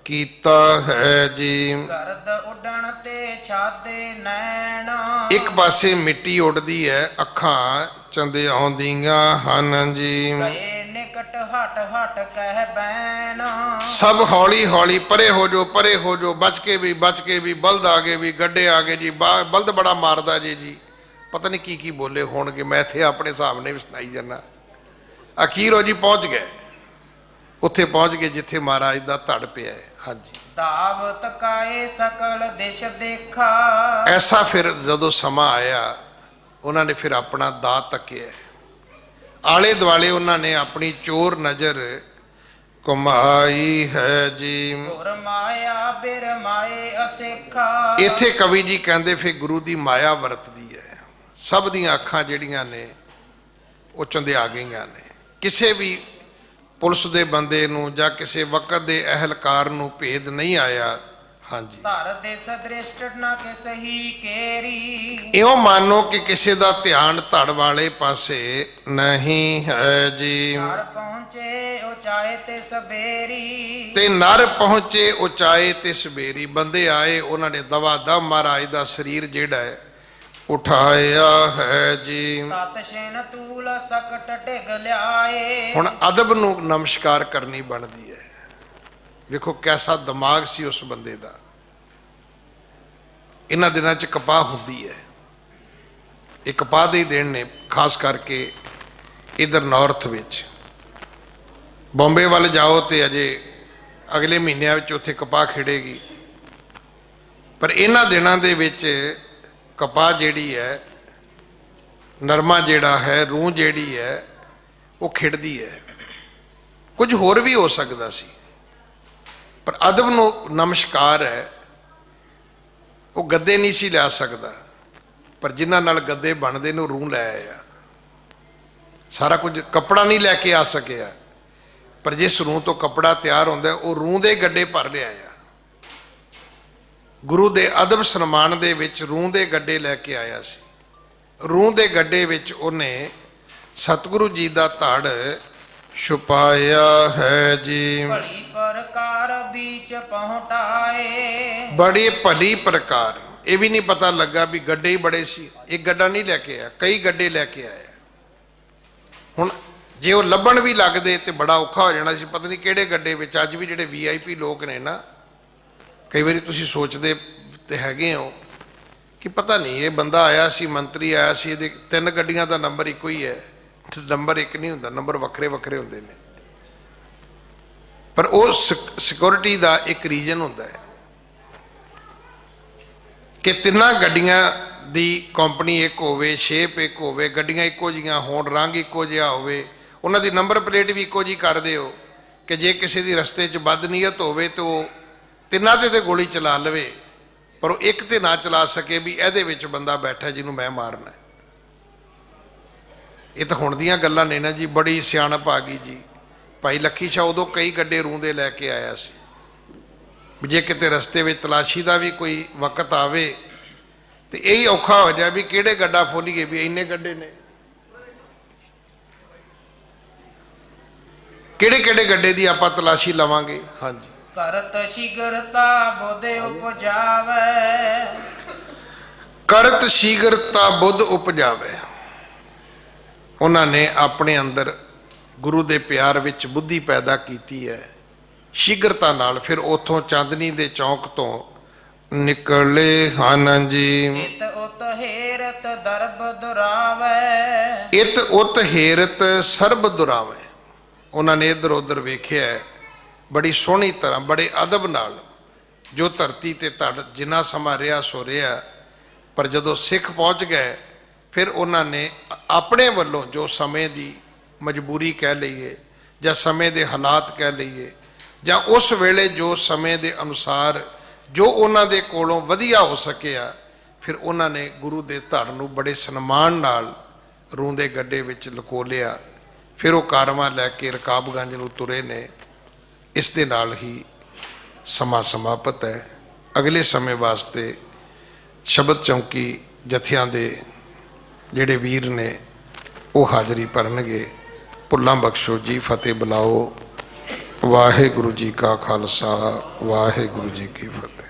ਕੀਤਾ ਹੈ ਜੀ। ਗਰਦ ਉੱਡਣ ਤੇ ਛਾਦੇ ਨੈਣ। ਇੱਕ ਪਾਸੇ ਮਿੱਟੀ ਉੱਡਦੀ ਹੈ, ਅੱਖਾਂ ਚੰਦੇ ਆਉਂਦੀਆਂ ਹਨ ਜੀ। ਗਏ ਨਿਕਟ ਹਟ ਹਟ ਕਹਿ ਬੈਨ। ਸਭ ਹੌਲੀ ਹੌਲੀ ਪਰੇ ਹੋ ਜੋ, ਪਰੇ ਹੋ ਜੋ, ਬਚ ਕੇ ਵੀ ਬਲਦ ਆ ਗਏ ਵੀ, ਗੱਡੇ ਆ ਗਏ ਜੀ। ਬਲਦ ਬੜਾ ਮਾਰਦਾ ਜੀ। ਪਤਾ ਨਹੀਂ ਕੀ ਕੀ ਬੋਲੇ ਹੋਣਗੇ, ਮੈਂ ਇੱਥੇ ਆਪਣੇ ਹਿਸਾਬ ਨਾਲ ਵੀ ਸੁਣਾਈ ਜਾਂਦਾ। ਅਖੀਰ ਉਹ ਜੀ ਪਹੁੰਚ ਗਏ, ਉੱਥੇ ਪਹੁੰਚ ਗਏ ਜਿੱਥੇ ਮਹਾਰਾਜ ਦਾ ਧੜ ਪਿਆ ਹੈ। ਹਾਂਜੀ, ਦਾਵਤ ਕਾਏ ਸਕਲ ਦਿਸ਼ ਦੇਖਾ। ਐਸਾ ਫਿਰ ਜਦੋਂ ਸਮਾਂ ਆਇਆ, ਉਹਨਾਂ ਨੇ ਫਿਰ ਆਪਣਾ ਦਾਅ ਤੱਕਿਆ। ਆਲੇ ਦੁਆਲੇ ਉਹਨਾਂ ਨੇ ਆਪਣੀ ਚੋਰ ਨਜ਼ਰ ਘੁਮਾਈ ਹੈ ਜੀ। ਗੁਰ ਮਾਇਆ ਬਿਰ ਮਾਏ ਅਸੇਖਾ। ਇੱਥੇ ਕਵੀ ਜੀ ਕਹਿੰਦੇ ਫਿਰ ਗੁਰੂ ਦੀ ਮਾਇਆ ਵਰਤਦੀ ਹੈ। ਸਭ ਦੀਆਂ ਅੱਖਾਂ ਜਿਹੜੀਆਂ ਨੇ ਉਹ ਚੰਦਿਆ ਗਈਆਂ ਨੇ। ਕਿਸੇ ਵੀ ਪੁਲਿਸ ਦੇ ਬੰਦੇ ਨੂੰ ਜਾਂ ਕਿਸੇ ਵਕਤ ਦੇ ਅਹਿਲਕਾਰ ਨੂੰ ਭੇਦ ਨਹੀਂ ਆਇਆ। ਹਾਂਜੀ, ਧਰ ਦੇ ਸਦ੍ਰਿਸ਼ਟ ਨਾ ਕਿ ਸਹੀ ਕੇਰੀ। ਇਉਂ ਮਾਨੋ ਕਿ ਕਿਸੇ ਦਾ ਧਿਆਨ ਧੜ ਵਾਲੇ ਪਾਸੇ ਨਹੀਂ ਹੈ ਜੀ। ਨਰ ਪਹੁੰਚੇ ਉਚਾਏ ਤੇ ਸਬੇਰੀ। ਤੇ ਨਰ ਪਹੁੰਚੇ ਉਚਾਏ ਤੇ ਸਵੇਰੀ। ਬੰਦੇ ਆਏ, ਉਹਨਾਂ ਨੇ ਦਵਾ ਦਵ ਮਹਾਰਾਜ ਦਾ ਸਰੀਰ ਜਿਹੜਾ ਹੈ ਉਠਾਇਆ ਹੈ ਜੀ। ਤਤ ਸ਼ੇਨ ਤੂਲ ਸਕਟ ਡਿਗ ਲਿਆਏ। ਹੁਣ ਅਦਬ ਨੂੰ ਨਮਸਕਾਰ ਕਰਨੀ ਬਣਦੀ ਹੈ। ਵੇਖੋ ਕੈਸਾ ਦਿਮਾਗ ਸੀ ਉਸ ਬੰਦੇ ਦਾ। ਇਹਨਾਂ ਦਿਨਾਂ 'ਚ ਕਪਾਹ ਹੁੰਦੀ ਹੈ। ਇਹ ਕਪਾਹ ਦੇ ਦਿਨ ਨੇ, ਖਾਸ ਕਰਕੇ ਇਧਰ ਨਾਰਥ ਵਿੱਚ। ਬੰਬੇ ਵੱਲ ਜਾਓ ਤੇ ਅਜੇ ਅਗਲੇ ਮਹੀਨਿਆਂ ਵਿੱਚ ਉੱਥੇ ਕਪਾਹ ਖਿੜੇਗੀ। ਪਰ ਇਹਨਾਂ ਦਿਨਾਂ ਦੇ ਵਿੱਚ ਕਪਾਹ ਜਿਹੜੀ ਹੈ, ਨਰਮਾ ਜਿਹੜਾ ਹੈ, ਰੂਹ ਜਿਹੜੀ ਹੈ, ਉਹ ਖਿੜਦੀ ਹੈ। ਕੁਝ ਹੋਰ ਵੀ ਹੋ ਸਕਦਾ ਸੀ, ਪਰ ਅਦਬ ਨੂੰ ਨਮਸਕਾਰ ਹੈ। ਉਹ ਗੱਦੇ ਨਹੀਂ ਸੀ ਲਿਆ ਸਕਦਾ, ਪਰ ਜਿਨ੍ਹਾਂ ਨਾਲ ਗੱਦੇ ਬਣਦੇ ਨੇ ਉਹ ਰੂਹ ਲੈ ਆਇਆ। ਸਾਰਾ ਕੁਝ ਕੱਪੜਾ ਨਹੀਂ ਲੈ ਕੇ ਆ ਸਕਿਆ, ਪਰ ਜਿਸ ਰੂਹ ਤੋਂ ਕੱਪੜਾ ਤਿਆਰ ਹੁੰਦਾ ਉਹ ਰੂਹ ਦੇ ਗੱਡੇ ਭਰ ਲਿਆਇਆ। ਗੁਰੂ ਦੇ ਅਦਬ ਸਨਮਾਨ ਦੇ ਵਿੱਚ ਰੂਹ ਦੇ ਗੱਡੇ ਲੈ ਕੇ ਆਇਆ ਸੀ। ਰੂਹ ਦੇ ਗੱਡੇ ਵਿੱਚ ਉਹਨੇ ਸਤਿਗੁਰੂ ਜੀ ਦਾ ਧੜ ਛੁਪਾਇਆ ਹੈ ਜੀ। ਭਲੀ ਪ੍ਰਕਾਰ ਵਿੱਚ ਪਹੁੰਚਾਏ। ਬੜੀ ਭਲੀ ਪ੍ਰਕਾਰ। ਇਹ ਵੀ ਨਹੀਂ ਪਤਾ ਲੱਗਾ ਵੀ ਗੱਡੇ ਹੀ ਬੜੇ ਸੀ। ਇੱਕ ਗੱਡਾ ਨਹੀਂ ਲੈ ਕੇ ਆਇਆ, ਕਈ ਗੱਡੇ ਲੈ ਕੇ ਆਇਆ। ਹੁਣ ਜੇ ਉਹ ਲੱਭਣ ਵੀ ਲੱਗਦੇ ਤੇ ਬੜਾ ਔਖਾ ਹੋ ਜਾਣਾ ਸੀ। ਪਤਾ ਨਹੀਂ ਕਿਹੜੇ ਗੱਡੇ ਵਿੱਚ। ਅੱਜ ਵੀ ਜਿਹੜੇ VIP ਲੋਕ ਨੇ ਨਾ, ਕਈ ਵਾਰੀ ਤੁਸੀਂ ਸੋਚਦੇ ਤੇ ਹੈਗੇ ਹੋ ਕਿ ਪਤਾ ਨਹੀਂ ਇਹ ਬੰਦਾ ਆਇਆ ਸੀ, ਮੰਤਰੀ ਆਇਆ ਸੀ, ਇਹਦੇ 3 ਗੱਡੀਆਂ ਦਾ ਨੰਬਰ ਇੱਕੋ ਹੀ ਹੈ। ਨੰਬਰ ਇੱਕ ਨਹੀਂ ਹੁੰਦਾ, ਨੰਬਰ ਵੱਖਰੇ ਵੱਖਰੇ ਹੁੰਦੇ ਨੇ। ਪਰ ਉਹ ਸਿਕਿਉਰਿਟੀ ਦਾ ਇੱਕ ਰੀਜਨ ਹੁੰਦਾ ਹੈ ਕਿ 3 ਗੱਡੀਆਂ ਦੀ ਕੰਪਨੀ ਇੱਕ ਹੋਵੇ, ਸ਼ੇਪ ਇੱਕ ਹੋਵੇ, ਗੱਡੀਆਂ ਇੱਕੋ ਜਿਹੀਆਂ ਹੋਣ, ਰੰਗ ਇੱਕੋ ਜਿਹਾ ਹੋਵੇ, ਉਹਨਾਂ ਦੀ ਨੰਬਰ ਪਲੇਟ ਵੀ ਇੱਕੋ ਜਿਹੀ ਕਰ ਦਿਓ ਕਿ ਜੇ ਕਿਸੇ ਦੀ ਰਸਤੇ 'ਚ ਬਦਨੀਅਤ ਹੋਵੇ ਤਾਂ ਉਹ 3 ਤੇ ਗੋਲੀ ਚਲਾ ਲਵੇ, ਪਰ ਉਹ ਇੱਕ ਤੇ ਨਾ ਚਲਾ ਸਕੇ ਵੀ ਇਹਦੇ ਵਿੱਚ ਬੰਦਾ ਬੈਠਾ ਜਿਹਨੂੰ ਮੈਂ ਮਾਰਨਾ। ਇਹ ਤਾਂ ਹੁਣ ਦੀਆਂ ਗੱਲਾਂ ਨੇ ਨਾ ਜੀ, ਬੜੀ ਸਿਆਣਪ ਆ ਗਈ ਜੀ। ਭਾਈ ਲੱਖੀ ਸ਼ਾਹ ਉਦੋਂ ਕਈ ਗੱਡੇ ਰੂੰਦੇ ਲੈ ਕੇ ਆਇਆ ਸੀ ਵੀ ਜੇ ਕਿਤੇ ਰਸਤੇ ਵਿੱਚ ਤਲਾਸ਼ੀ ਦਾ ਵੀ ਕੋਈ ਵਕਤ ਆਵੇ ਤੇ ਇਹੀ ਔਖਾ ਹੋ ਜਾਏ ਵੀ ਕਿਹੜੇ ਗੱਡਾ ਫੋਲੀਏ, ਵੀ ਇੰਨੇ ਗੱਡੇ ਨੇ, ਕਿਹੜੇ ਕਿਹੜੇ ਗੱਡੇ ਦੀ ਆਪਾਂ ਤਲਾਸ਼ੀ ਲਵਾਂਗੇ। ਹਾਂਜੀ, ਕਰਤ ਸ਼ੀਗਰਤਾ ਬੁੱਧ ਉਪਜਾਵੇ, ਕਰਤ ਸ਼ੀਗਰਤਾ ਬੁੱਧ ਉਪਜਾਵੇ। ਉਹਨਾਂ ਨੇ ਆਪਣੇ ਅੰਦਰ ਗੁਰੂ ਦੇ ਪਿਆਰ ਵਿੱਚ ਬੁੱਧੀ ਪੈਦਾ ਕੀਤੀ ਹੈ ਸ਼ੀਗਰਤਾ ਨਾਲ। ਫਿਰ ਉਥੋਂ ਚਾਂਦਨੀ ਦੇ ਚੌਂਕ ਤੋਂ ਨਿਕਲੇ ਹਨ ਜੀ। ਇਤ ਉਤ ਹੇਰਤ ਦਰਬ ਦੁਰਾਵੇ, ਇਤ ਉਤ ਹੇਰਤ ਸਰਬ ਦੁਰਾਵੇ। ਉਹਨਾਂ ਨੇ ਇੱਧਰ ਉੱਧਰ ਵੇਖਿਆ ਬੜੀ ਸੋਹਣੀ ਤਰ੍ਹਾਂ, ਬੜੇ ਅਦਬ ਨਾਲ। ਜੋ ਧਰਤੀ ਤੇ ਧੜ ਜਿੰਨਾ ਸਮਾਂ ਰਿਹਾ ਸੋ ਰਿਹਾ, ਪਰ ਜਦੋਂ ਸਿੱਖ ਪਹੁੰਚ ਗਏ ਫਿਰ ਉਹਨਾਂ ਨੇ ਆਪਣੇ ਵੱਲੋਂ ਜੋ ਸਮੇਂ ਦੀ ਮਜਬੂਰੀ ਕਹਿ ਲਈਏ ਜਾਂ ਸਮੇਂ ਦੇ ਹਾਲਾਤ ਕਹਿ ਲਈਏ ਜਾਂ ਉਸ ਵੇਲੇ ਜੋ ਸਮੇਂ ਦੇ ਅਨੁਸਾਰ ਜੋ ਉਹਨਾਂ ਦੇ ਕੋਲੋਂ ਵਧੀਆ ਹੋ ਸਕਿਆ, ਫਿਰ ਉਹਨਾਂ ਨੇ ਗੁਰੂ ਦੇ ਧੜ ਨੂੰ ਬੜੇ ਸਨਮਾਨ ਨਾਲ ਰੂੰਦੇ ਗੱਡੇ ਵਿੱਚ ਲਕੋ ਲਿਆ। ਫਿਰ ਉਹ ਕਾਰਵਾਂ ਲੈ ਕੇ ਰਕਾਬਗੰਜ ਨੂੰ ਤੁਰੇ ਨੇ। ਇਸ ਦੇ ਨਾਲ ਹੀ ਸਮਾਂ ਸਮਾਪਤ ਹੈ। ਅਗਲੇ ਸਮੇਂ ਵਾਸਤੇ ਸ਼ਬਦ ਚੌਂਕੀ ਜਥਿਆਂ ਦੇ ਜਿਹੜੇ ਵੀਰ ਨੇ ਉਹ ਹਾਜ਼ਰੀ ਭਰਨਗੇ। ਭੁੱਲਾਂ ਬਖਸ਼ੋ ਜੀ, ਫਤਿਹ ਬੁਲਾਓ। ਵਾਹਿਗੁਰੂ ਜੀ ਕਾ ਖਾਲਸਾ, ਵਾਹਿਗੁਰੂ ਜੀ ਕੀ ਫਤਿਹ।